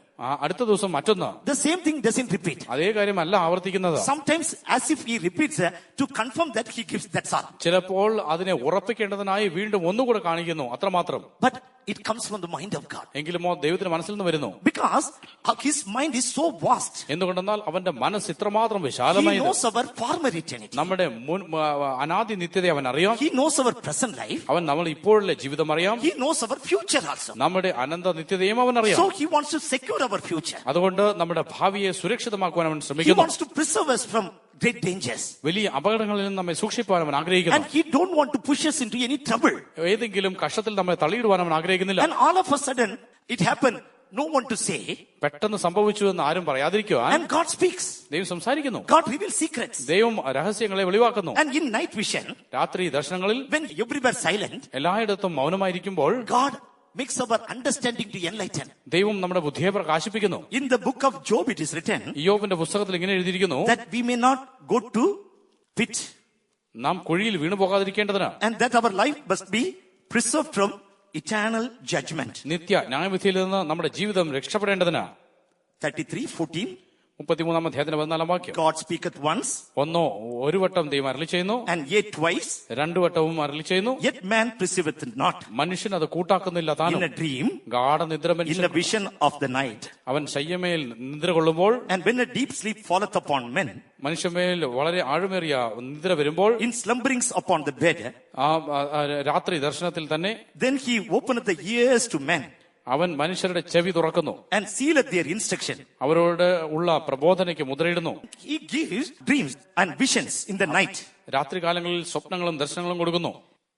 അടുത്ത ദിവസം മറ്റൊന്ന്. The same thing doesn't repeat. അതേ കാര്യമല്ല ആവർത്തിക്കുന്നത്. Sometimes as if he repeats to confirm that he gives, that's all. ചിലപ്പോൾ അതിനെ ഉറപ്പിക്കേണ്ടതിനായി വീണ്ടും ഒന്നുകൂടെ കാണിക്കുന്നു, അത്രമാത്രം. But it comes from the mind of God. എങ്കിലുമോ ദൈവത്തിന്റെ മനസ്സിൽ നിന്ന് വരുന്നു. Because his mind is so vast. എന്തുകൊണ്ടെന്നാൽ അവന്റെ മനസ്സ് ഇത്രമാത്രം He വിശാലമായി. knows our former eternity. നമ്മുടെ അനാദി നിത്യത അവൻ അറിയാം. He knows our present life. അവൻ നമ്മൾ ഇപ്പോഴുള്ള ജീവിതം അറിയാം. He knows our future also. നമ്മുടെ അനന്ത നിത്യതയും അവൻ അറിയാം. So he wants to secure our future. അതുകൊണ്ട് നമ്മുടെ ഭാവിയെ സുരക്ഷിതമാക്കുവാൻ അവൻ He ശ്രമിക്കുന്നു. wants to preserve us from great dangers. വലിയ അപകടങ്ങളിൽ നിന്ന് നമ്മെ സൂക്ഷിപ്പാൻ അവൻ ആഗ്രഹിക്കുന്നു. And he don't want to push us into any trouble. ഏതെങ്കിലും കഷ്ടത്തിൽ നമ്മെ തള്ളിയിടുവാൻ അവൻ ആഗ്രഹിക്കുന്നില്ല. And all of a sudden it happened, no one to say. പെട്ടെന്ന് സംഭവിച്ചു എന്ന് ആരും പറയാതിരിക്കുവാൻ And God speaks. ദൈവം സംസാരിക്കുന്നു. God reveals secrets. ദൈവം രഹസ്യങ്ങളെ വെളിവാക്കുന്നു. And in night vision, രാത്രി ദർശനങ്ങളിൽ when everywhere silent, എല്ലായിടത്തും മൗനമായിരിക്കുമ്പോൾ God makes our understanding to enlighten. ദൈവം നമ്മുടെ ബുദ്ധിയെ പ്രകാശിപ്പിക്കുന്നു. In the book of Job it is written ഇയ്യോബിന്റെ പുസ്തകത്തിൽ ഇങ്ങനെ എഴുതിയിരിക്കുന്നു, that we may not go to pit, നാം കുഴിയിൽ വീണു പോകാതിരിക്കേണ്ടതിന്, and that our life must be preserved from eternal judgment. നിത്യ ന്യായവിധിയിൽ നിന്ന് നമ്മുടെ ജീവിതം രക്ഷപ്പെടേണ്ടതിന്. 33:14. 33-ാം അധ്യായത്തിന്റെ 14-ാം വാക്യം. God speaketh once, ഒരു വട്ടം ദൈവം അരുളി ചെയ്യുന്നു, and yet twice, 2 വട്ടവും അരുളി ചെയ്യുന്നു, yet man perceiveth not. മനുഷ്യൻ അത് കൂട്ടാക്കുന്നില്ല താനും. In a dream, ഗാഢനിദ്ര in മനുഷ്യൻ a vision of the night, അവൻ ശയ്യമേൽ നിദ്ര കൊള്ളുമ്പോൾ, and when a deep sleep falleth upon men, മനുഷ്യമേൽ വളരെ ആഴമേറിയ നിദ്ര വരുമ്പോൾ, in slumberings upon the bed, രാത്രി ദർശനത്തിൽ തന്നെ, then he openeth the ears to men, അവൻ മനുഷ്യരുടെ ചെവി തുറക്കുന്നു, and sealeth their instruction. അവരോട് ഉള്ള പ്രബോധനയ്ക്ക് മുദ്രയിടുന്നു. He gives dreams and visions in the night. രാത്രികാലങ്ങളിൽ സ്വപ്നങ്ങളും ദർശനങ്ങളും കൊടുക്കുന്നു.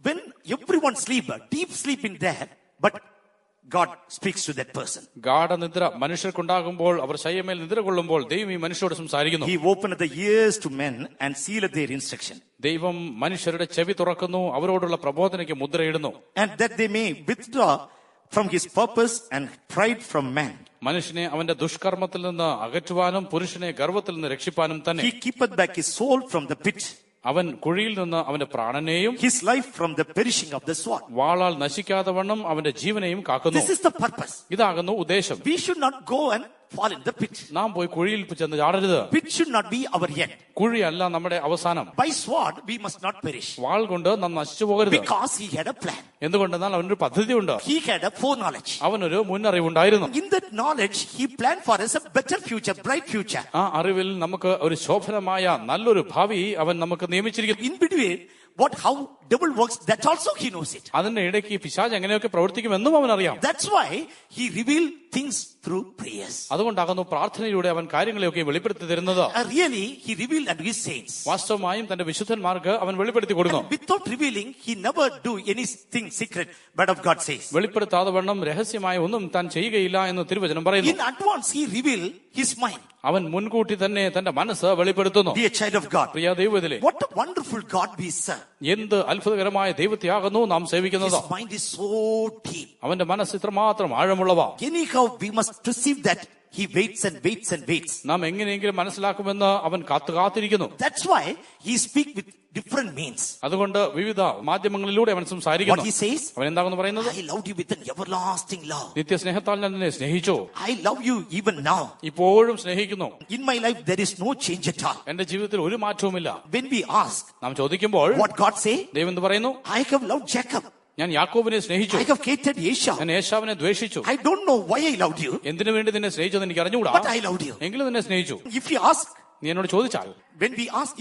When everyone sleep, deep sleep in there, but God speaks to that person. ഗാഢനിദ്ര മനുഷ്യർക്കുണ്ടാകുമ്പോൾ, അവർ ശയ്യമേൽ നിദ്ര കൊള്ളുമ്പോൾ ദൈവം ഈ മനുഷ്യരോട് സംസാരിക്കുന്നു. He openeth the ears to men and sealeth their instruction. ദൈവം മനുഷ്യരുടെ ചെവി തുറക്കുന്നു, അവരോടുള്ള പ്രബോധനയ്ക്ക് മുദ്രയിടുന്നു. And that they may withdraw from his purpose and pride from man. മനുഷ്യനെ അവന്റെ ദുഷ്കർമ്മത്തിൽ നിന്ന് അകറ്റുവാനും പുരുഷനെ ഗർവത്തിൽ നിന്ന് രക്ഷിപ്പാനും തന്നെ. He keepeth back his soul from the pit, അവൻ കുഴിയിൽ നിന്ന് അവന്റെ പ്രാണനെയും his life from the perishing of the sword. വാളാൽ നശിക്കാതെ വണ്ണം അവന്റെ ജീവനെയും കാക്കുന്നു. This is the purpose. ഇതാകുന്നു ഉദ്ദേശം. We should not go and fall in the pit. നാം പോയി കുഴിയിൽ ചെന്ന് ചാടരുത്. Pit should not be our end. കുഴിയല്ല നമ്മുടെ അവസാനം. By sword we must not perish. വാൾ കൊണ്ട് നാം നശിച്ചു പോകരുത്. Because he had a plan. എന്തുകൊണ്ടെന്നാൽ അവനൊരു പദ്ധതിയുണ്ട്. He had a foreknowledge. അവനൊരു മുന്നറിവുണ്ടായിരുന്നു. In that knowledge he planned for us a better future, bright future. ആ അറിവിൽ നമുക്ക് ഒരു ശോഭനമായ നല്ലൊരു ഭാവി അവൻ നമുക്ക് നിയമിച്ചിരിക്കുന്നു. In between how devil works, that also he knows it. അതിന്റെ ഇടയ്ക്ക് പിശാച് എങ്ങനെയൊക്കെ പ്രവർത്തിക്കുമെന്നും അവൻ അറിയാം. That's why he revealed things through prayers. അതുകൊണ്ടാകുന്നു പ്രാർത്ഥനയിലൂടെ അവൻ കാര്യങ്ങളെയൊക്കെ വെളിപ്പെടുത്തി തരുന്നത്. Really he revealed unto his saints. വാസ്തവമായും തന്റെ വിശുദ്ധന്മാർക്ക് അവൻ വെളിപ്പെടുത്തി കൊടുക്കുന്നു. Without revealing he never do anything secret, but of God says. വെളിപ്പെടുത്താതെ വണ്ണം രഹസ്യമായ ഒന്നും താൻ ചെയ്യുകയില്ല എന്ന് തിരുവചനം പറയുന്നു. In advance he revealed his mind. അവൻ മുൻകൂട്ടി തന്നെ തന്റെ മനസ്സ് വെളിപ്പെടുത്തുന്നു. Dear child of God, Priya ദൈവത്തിലെ, what a wonderful God we serve. എന്ത് അത്ഭുതകരമായ ദൈവത്തെയാകുന്നു നാം സേവിക്കുന്നത്. His mind is so deep. അവന്റെ മനസ്സ് ഇത്രമാത്രം ആഴമുള്ളവ. Anyhow we must perceive that he waits and waits and waits. നാം എങ്ങനെയെങ്കിലും മനസ്സിലാക്കുമെന്ന് അവൻ കാത്തിരിക്കുന്നു. That's why he speaks with different means. അതുകൊണ്ട് വിവിധ മാധ്യമങ്ങളിലൂടെ അവൻ What സംസാരിക്കുന്നു. he says, അവൻ എന്താണെന്ന് പറയുന്നത്? I loved you with an everlasting love. നിത്യസ്നേഹത്താൽ ഞാൻ നിന്നെ സ്നേഹിച്ചു, I love you even now. ഇപ്പോഴും സ്നേഹിക്കുന്നു. In my life there is no change at all. എന്റെ ജീവിതത്തിൽ ഒരു മാറ്റവുമില്ല. When we ask, നാം ചോദിക്കുമ്പോൾ what God say? ദൈവം എന്ത് പറയുന്നു? I have loved Jacob. ഞാൻ യാക്കോബിനെ സ്നേഹിച്ചു, I have hated Esau. ഞാൻ ഏശാവിനെ ദ്വേഷിച്ചു. I don't know why I loved you, എന്തിനു വേണ്ടി നിന്നെ സ്നേഹിച്ചത് എനിക്ക് അറിഞ്ഞുകൂടാ, but I loved you. എങ്കിലും നിന്നെ സ്നേഹിച്ചു. If you ask, നീ എന്നോട് ചോദിച്ചാൽ,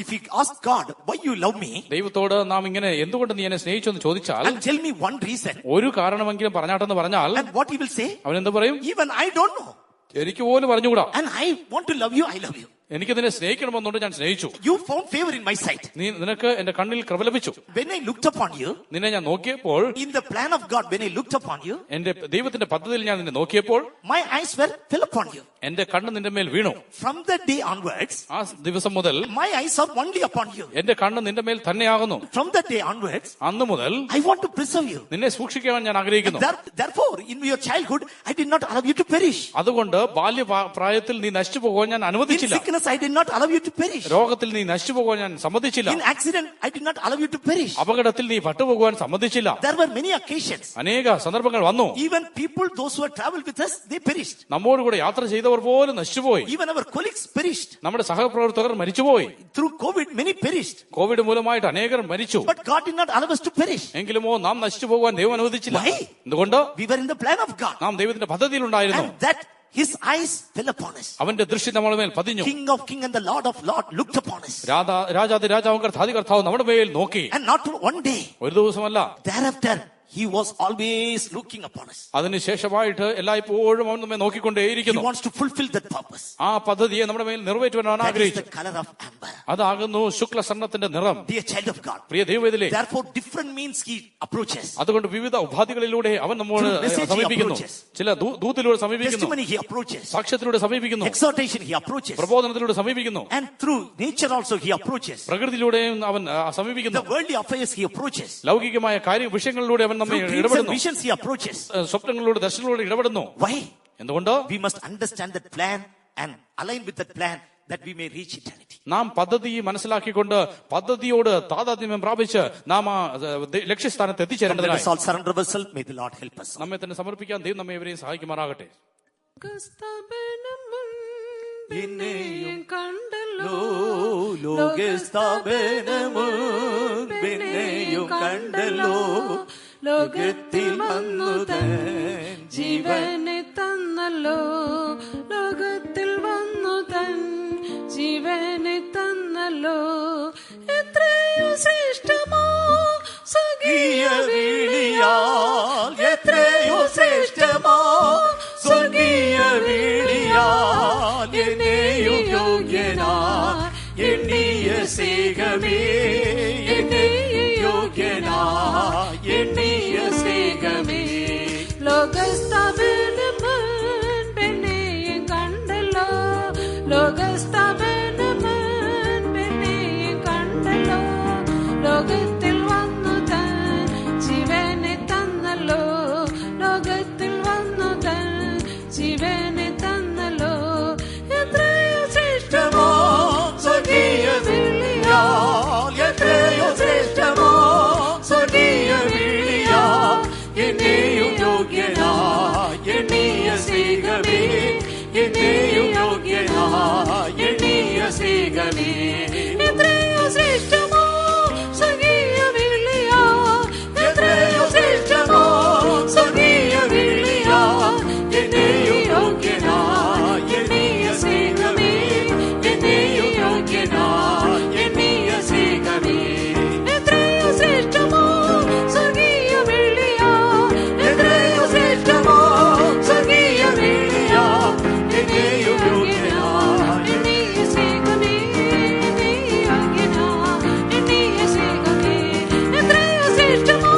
if we ask God, why you love me? ദൈവത്തോട് നാം ഇങ്ങനെ എന്തുകൊണ്ട് നീ എന്നെ സ്നേഹിച്ചു എന്ന് ചോദിച്ചാൽ, And tell me one reason. ഒരു കാരണമെങ്കിലും പറഞ്ഞാട്ടെന്ന് പറഞ്ഞാൽ, And what he will say? അവൻ എന്ത് പറയും? Even I don't know. എനിക്ക് പോലും അറിഞ്ഞുകൂടാ. And I want to love you, I love you. എനിക്ക് നിന്നെ സ്നേഹിക്കണമെന്നുണ്ട്, ഞാൻ സ്നേഹിച്ചു. You found favor in my sight. നിനക്ക് എന്റെ കണ്ണിൽ കൃപ ലഭിച്ചു. When I looked upon you, നിന്നെ ഞാൻ നോക്കിയപ്പോൾ, in the plan of God, when I looked upon you, എന്റെ ദൈവത്തിന്റെ പദ്ധതിയിൽ ഞാൻ നിന്നെ നോക്കിയപ്പോൾ, my eyes fell upon you. എന്റെ കണ്ണ് നിന്റെ മേൽ വീണു. From that day onwards, ആ ദിവസം മുതൽ my eyes are only upon you. എന്റെ കണ്ണ് നിന്റെ മേൽ തന്നെയാകുന്നു. From that day onwards, അന്ന് മുതൽ I want to preserve you. നിന്നെ സൂക്ഷിക്കാൻ ഞാൻ ആഗ്രഹിക്കുന്നു. Therefore, in your childhood, I did not allow you to perish. അതുകൊണ്ട് ബാല്യപ്രായത്തിൽ നീ നശിച്ചു പോകാൻ ഞാൻ In അനുവദിച്ചില്ല. sickness, I did not allow you to perish. രോഗത്തിൽ നീ നശിച്ചു പോകാൻ ഞാൻ സമ്മതിച്ചില്ല. In accident, I did not allow you to perish. അപകടത്തിൽ നീ പട്ടുപോകാൻ സമ്മതിച്ചില്ല. There were many occasions. അനേക സന്ദർഭങ്ങൾ വന്നു. Even people, those who had traveled with us, they perished. നമ്മോടുകൂടെ യാത്ര ചെയ്തവർ പോലും നശിച്ചുപോയി. Even our colleagues perished. നമ്മുടെ സഹപ്രവർത്തകർ മരിച്ചുപോയി. Through COVID, many perished. COVID മൂലമായിട്ട് അനേകർ മരിച്ചു. But God did not allow us to perish. എങ്കിലുമോ നാം നശിച്ചു പോകാൻ ദൈവം അനുവദിച്ചില്ല. Why? എന്തുകൊണ്ട്? We were in the plan of God. നാം ദൈവത്തിന്റെ പദ്ധതിയിലുണ്ടായിരുന്നു. And that his eyes fell upon us. അവന്റെ ദൃഷ്ടി നമ്മുടെ മേൽ പതിഞ്ഞു. King of King and the Lord of Lord looked upon us. രാജാതി രാജാവും കർത്താതി കർത്താവ് നമ്മുടെ മേൽ നോക്കി. And not one day. ഒരു ദിവസമല്ല. Thereafter, he was always looking upon us. അതിനുശേഷമായിട്ട് എല്ലായ്പ്പോഴും അവൻ നമ്മെ നോക്കിക്കൊണ്ടേയിരിക്കുന്നു. He wants to fulfill that purpose. ആ പദ്ധതിയെ നമ്മുടെ മേൽ നിറവേറ്റുവാനാണ് That is ആഗ്രഹിച്ചത്. the color of amber. അതാകുന്നു ശുക്ലസ്വർണ്ണത്തിന്റെ നിറം. Dear child of God. Priya ദൈവവേദലേ, Therefore, different means he approaches. അതുകൊണ്ട് വിവിധ ഉപാധികളിലൂടെ അവൻ നമ്മോട് Through message he സമീപിക്കുന്നു. approaches. ചില ദൂതിലൂടെ സമീപിക്കുന്നു, Testimony he approaches. സാക്ഷ്യത്തിലൂടെ സമീപിക്കുന്നു, Exhortation he approaches. പ്രബോധനത്തിലൂടെ സമീപിക്കുന്നു, And through nature also he approaches. പ്രകൃതിയിലൂടെയും അവൻ സമീപിക്കുന്നു. The worldly affairs he approaches. ലൗകികമായ വിഷയങ്ങളിലൂടെ അവൻ നമ്മെ Through dreams and ഇടപെടുന്നു. visions he approaches. സ്വപ്നങ്ങളിലൂടെ ദർശനങ്ങളിലൂടെ ഇടപെടുന്നു. Why? എന്തുകൊണ്ട്? We must understand that plan and align with that plan that we may reach eternity. നാം പദ്ധതി മനസ്സിലാക്കിക്കൊണ്ട് പദ്ധതിയോട് താതാത്മ്യം പ്രാപിച്ച് നാം ആ ലക്ഷ്യസ്ഥാനത്ത് Let us എത്തിച്ചേരേണ്ടതിനായി all surrender ourselves. May the Lord help us. നമ്മെ തന്നെ സമർപ്പിക്കാൻ ദൈവം നമ്മെ ഇവരെയും സഹായിക്കുമാറാകട്ടെ. പിന്നെയും കണ്ടല്ലോ ലോകസ്ഥാപനമുൻപിന്നെയും കണ്ടല്ലോ ലോകത്തിൽ വന്നു തൻ ജീവനെ തന്നല്ലോ ലോകത്തിൽ വന്നു തൻ ജീവനെ തന്നല്ലോ എത്രയോ ശ്രേഷ്ഠമോ സ്വർഗീയ വിളിയാൽ എത്രയോ ശ്രേഷ്ഠമോ സ്വർഗീയ വിളിയാൽ എന്നെയും യോഗ്യനായി എണ്ണിയ സ്നേഹമേ എന്നെയും യോഗ്യനായി എണ്ണിയ സ്നേഹമേ ലോകസ്ഥാപനം മുൻപെന്നെയും കണ്ടല്ലോ ലോകസ്ഥാപനം മുൻപെന്നെയും കണ്ടല്ലോ ലോകത്തിൽ വന്നു താൻ ജീവനെ തന്നല്ലോ ലോകത്തിൽ വന്നു താൻ ജീവനെ തന്നല്ലോ എത്രയോ ശ്രേഷ്ഠമോ സ്വർഗീയ വിളിയാൽ എത്രയോ ശ്രേഷ്ഠമോ സ്വർഗീയ വിളിയാൽ എന്നെയും യോഗ്യനായി എണ്ണിയ സ്നേഹമേ എന്നെയും യോഗ്യനായി എണ്ണിയ സ്നേഹമേ എത്രയോ ശ്രേഷ്ഠമോ സ്വർഗീയ വിളിയാൽ എത്രയോ ശ്രേഷ്ഠമോ സ്വർഗീയ വിളിയാൽ എന്നെയും യോഗ്യനായി എണ്ണിയ സ്നേഹമേ എന്നെയും യോഗ്യനായി എണ്ണിയ സ്നേഹമേ എത്രയോ ശ്രേഷ്ഠമോ സ്വർഗീയ വിളിയാൽ എത്രയോ ശ്രേഷ്ഠമോ സ്വർഗീയ വിളിയാൽ എന്നെയും യോഗ്യനായി എണ്ണീയ സ്നേഹമേ എണ്ണീയ യോഗ്യനായി എണ്ണീയ സ്നേഹമേ എത്രയോ ശ്രേഷ്ഠമോ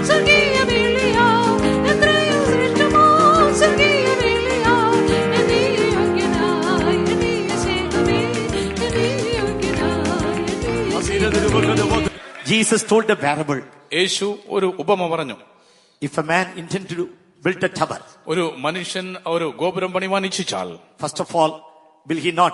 സ്വർഗീയ വിളിയാൽ എത്രയോ ശ്രേഷ്ഠമോ സ്വർഗീയ വിളിയാൽ എണ്ണീയ യോഗ്യനായി എണ്ണീയ സ്നേഹമേ എണ്ണീയ യോഗ്യനായി എണ്ണീയ Jesus told a parable. യേശു ഒരു ഉപമ പറഞ്ഞു. If a man intend to build a tower, ഒരു മനുഷ്യൻ ഒരു ഗോപുരം പണിവാൻ ഇച്ഛിച്ചാൽ first of all, will he not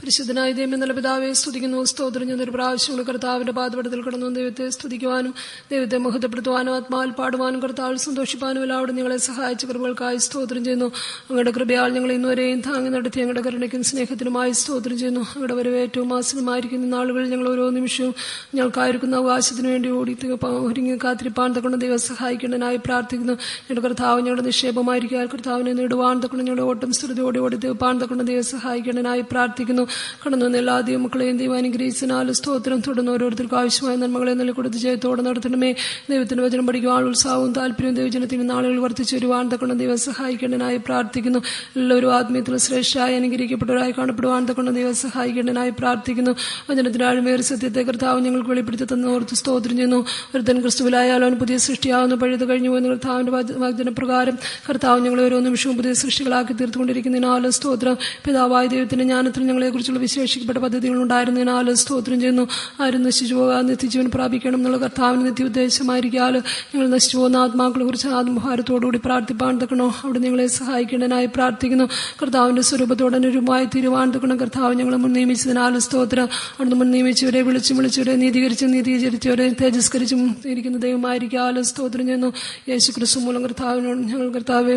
പരിശുദ്ധനായ ദൈവമേ, നല്ല പിതാവേ, സ്തുതിക്കുന്നു, സ്തോത്രം ചെയ്യുന്ന ഒരു പ്രാവശ്യങ്ങൾ കർത്താവിന്റെ പാദപീഠത്തിൽ കിടന്നു ദൈവത്തെ സ്തുതിക്കുവാനും ദൈവത്തെ മഹത്വപ്പെടുത്തുവാനും ആത്മാവിൽ പാടുവാനും കർത്താവിൽ സന്തോഷിപ്പാനും എല്ലാവരും നിങ്ങളെ സഹായിച്ച കൃപകൾക്കായി സ്തോത്രം ചെയ്യുന്നു. അങ്ങയുടെ കൃപയാൽ ഞങ്ങൾ ഇന്നുവരെയും താങ്ങി നടത്തി ഞങ്ങളുടെ കരുണയ്ക്കും സ്നേഹത്തിനുമായി സ്തോത്രം ചെയ്യുന്നു. അങ്ങയുടെ വരവ് ഏറ്റവും ആസന്നമായിരിക്കുന്ന നാളുകളിൽ ഞങ്ങൾ ഓരോ നിമിഷവും ഞങ്ങൾക്കായിരിക്കുന്ന അവകാശത്തിന് വേണ്ടി ഒരുങ്ങി കാത്തിരിപ്പാൻ തക്കൊണ്ട് ദൈവം സഹായിക്കേണ്ടതിനായി പ്രാർത്ഥിക്കുന്നു. ഞങ്ങളുടെ കർത്താവ് ഞങ്ങളുടെ നിക്ഷേപമായിരിക്കാൻ കർത്താവിനെ നേടുവാൻ തക്കൊണ്ട് ഞങ്ങളുടെ ഓട്ടം സ്ഥിരതയോടെ ഓടി തീർപ്പാൻ തക്കൊണ്ട് ദൈവം സഹായിക്കേണ്ടതിനായി പ്രാർത്ഥിക്കുന്നു. കടന്നു വന്ന എല്ലാ ദൈവമക്കളെയും ദൈവം അനുഗ്രഹിച്ചതിനാൽ സ്തോത്രം. തുടർന്ന് ഓരോരുത്തർക്കും ആവശ്യമായ നന്മകളെ നൽകിക്കൊടുത്ത് ജയത്തോടെ നടത്തണമേ. ദൈവത്തിന്റെ വചനം പഠിക്കുവാൻ ഉത്സാഹവും താല്പര്യവും ദൈവജനത്തിന് നാളുകൾ വർദ്ധിച്ചു വരുവാൻ തക്കൊണ്ട് ദൈവം സഹായിക്കേണ്ടതിനായി പ്രാർത്ഥിക്കുന്നു. എല്ലാവരും ആത്മീയത്തിൽ ശ്രേഷ്ഠരായി അനുഗ്രഹിക്കപ്പെട്ടവരായി കാണപ്പെടുവാൻ തക്കൊണ്ട് ദൈവം സഹായിക്കേണ്ടതിനായി പ്രാർത്ഥിക്കുന്നു. വചനത്തിന്റെ ആഴമേറിയ സത്യത്തെ കർത്താവ് ഞങ്ങൾക്ക് വെളിപ്പെടുത്തി തന്നോർത്ത് സ്തോത്രം ചെയ്യുന്നു. ഒരുത്തൻ ക്രിസ്തുവിലായാലും അവൻ പുതിയ സൃഷ്ടിയാവുന്ന പഴുത് കഴിഞ്ഞു എന്ന് കർത്താവിന്റെ വാഗ്ദാനപ്രകാരം കർത്താവ് ഞങ്ങളെ ഓരോ നിമിഷവും പുതിയ സൃഷ്ടികളാക്കി തീർത്തുകൊണ്ടിരിക്കുന്നതിനാലും സ്തോത്രം. പിതാവായ ദൈവത്തിന്റെ ജ്ഞാനത്തിൽ ഞങ്ങളെ കുറിച്ചുള്ള വിശേഷിക്കപ്പെട്ട പദ്ധതികൾ ഉണ്ടായിരുന്നതിനാലും സ്തോത്രം ചെയ്യുന്നു. ആരും നശിച്ചു പോകാൻ നിത്യജീവൻ പ്രാപിക്കണം എന്നുള്ള കർത്താവിന് നിത്യ ഉദ്ദേശമായിരിക്കാൽ ഞങ്ങൾ നശിച്ചു പോകുന്ന ആത്മാക്കളെ കുറിച്ച് ആത്മഭാരത്തോടുകൂടി പ്രാർത്ഥിപ്പാൻ തക്കണോ അവിടെ ഞങ്ങളെ സഹായിക്കേണ്ടതിനായി പ്രാർത്ഥിക്കുന്നു. കർത്താവിന്റെ സ്വരൂപത്തോടെ അനുരൂപമായി തീരുവാൻ തക്കണം കർത്താവ് ഞങ്ങളെ മുൻ നിയമിച്ചതിനാലും സ്തോത്രം. അവിടുന്ന് മുൻ നിയമിച്ചവരെ വിളിച്ചവരെ നീതീകരിച്ചവരെ തേജസ്കരിച്ചും ഇരിക്കുന്ന ദൈവമായിരിക്കാലും സ്തോത്രം ചെയ്യുന്നു. യേശുക്രിസ്തു മൂലം കർത്താവിനോട് ഞങ്ങൾ കർത്താവ്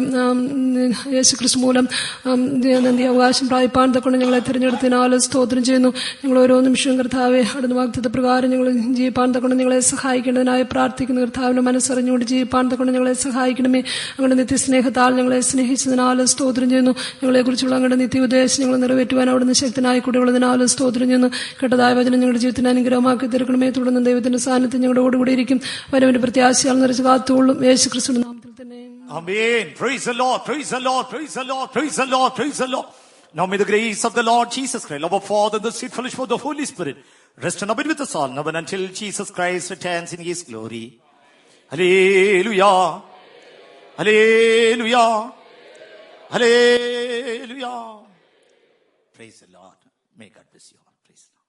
യേശുക്രിസ്തു മൂലം അവകാശം പ്രാപിപ്പാൻ തക്കൊണ്ട് ഞങ്ങളെ തിരഞ്ഞെടുത്തതിനാലും സ്തോത്രം ചെയ്യുന്നു. ഞങ്ങൾ ഓരോ നിമിഷവും കർത്താവെ അവിടുന്ന് വാഗ്ദത്ത പ്രകാരം ഞങ്ങൾ ജീവിപ്പാൻ തക്കൊണ്ട് ഞങ്ങളെ സഹായിക്കേണ്ടതിനായി പ്രാർത്ഥിക്കുന്നു. കർത്താവിന്റെ മനസ്സറിഞ്ഞുകൊണ്ട് ജീവിപ്പാൻ തക്കൊണ്ട് ഞങ്ങളെ സഹായിക്കണമേ. അങ്ങയുടെ നിത്യസ്നേഹത്താൽ ഞങ്ങളെ സ്നേഹിച്ചതിനാലും സ്തോത്രം ചെയ്യുന്നു. ഞങ്ങളെക്കുറിച്ചുള്ള അങ്ങയുടെ നിത്യ ഉദ്ദേശം ഞങ്ങൾ നിറവേറ്റുവാൻ അവിടുന്ന് ശക്തനായി കൂടെയുള്ളതിനാലും സ്തോത്രം ചെയ്യുന്നു. കേട്ടതായ വചനം ഞങ്ങളുടെ ജീവിതത്തിന് അനുഗ്രഹമാക്കി തീർക്കണമേ. തുടർന്ന് ദൈവത്തിന്റെ സാന്നിധ്യം ഞങ്ങളുടെ കൂടെ ഇരിക്കും. വരവിന്റെ പ്രത്യാശയാൽ നിറച്ച് കാത്തുകൊള്ളും. യേശുക്രിസ്തുവിന്റെ നാമത്തിൽ തന്നെ. Amen. Praise the Lord. Praise the Lord. Praise the Lord. Praise the Lord. Praise the Lord. Now may the grace of the Lord Jesus Christ, love of Father, and the sweet fellowship of the Holy Spirit rest and abide with us all now and until Jesus Christ returns in His glory. Hallelujah. Hallelujah. Hallelujah. Praise the Lord. May God bless you all. Praise the Lord.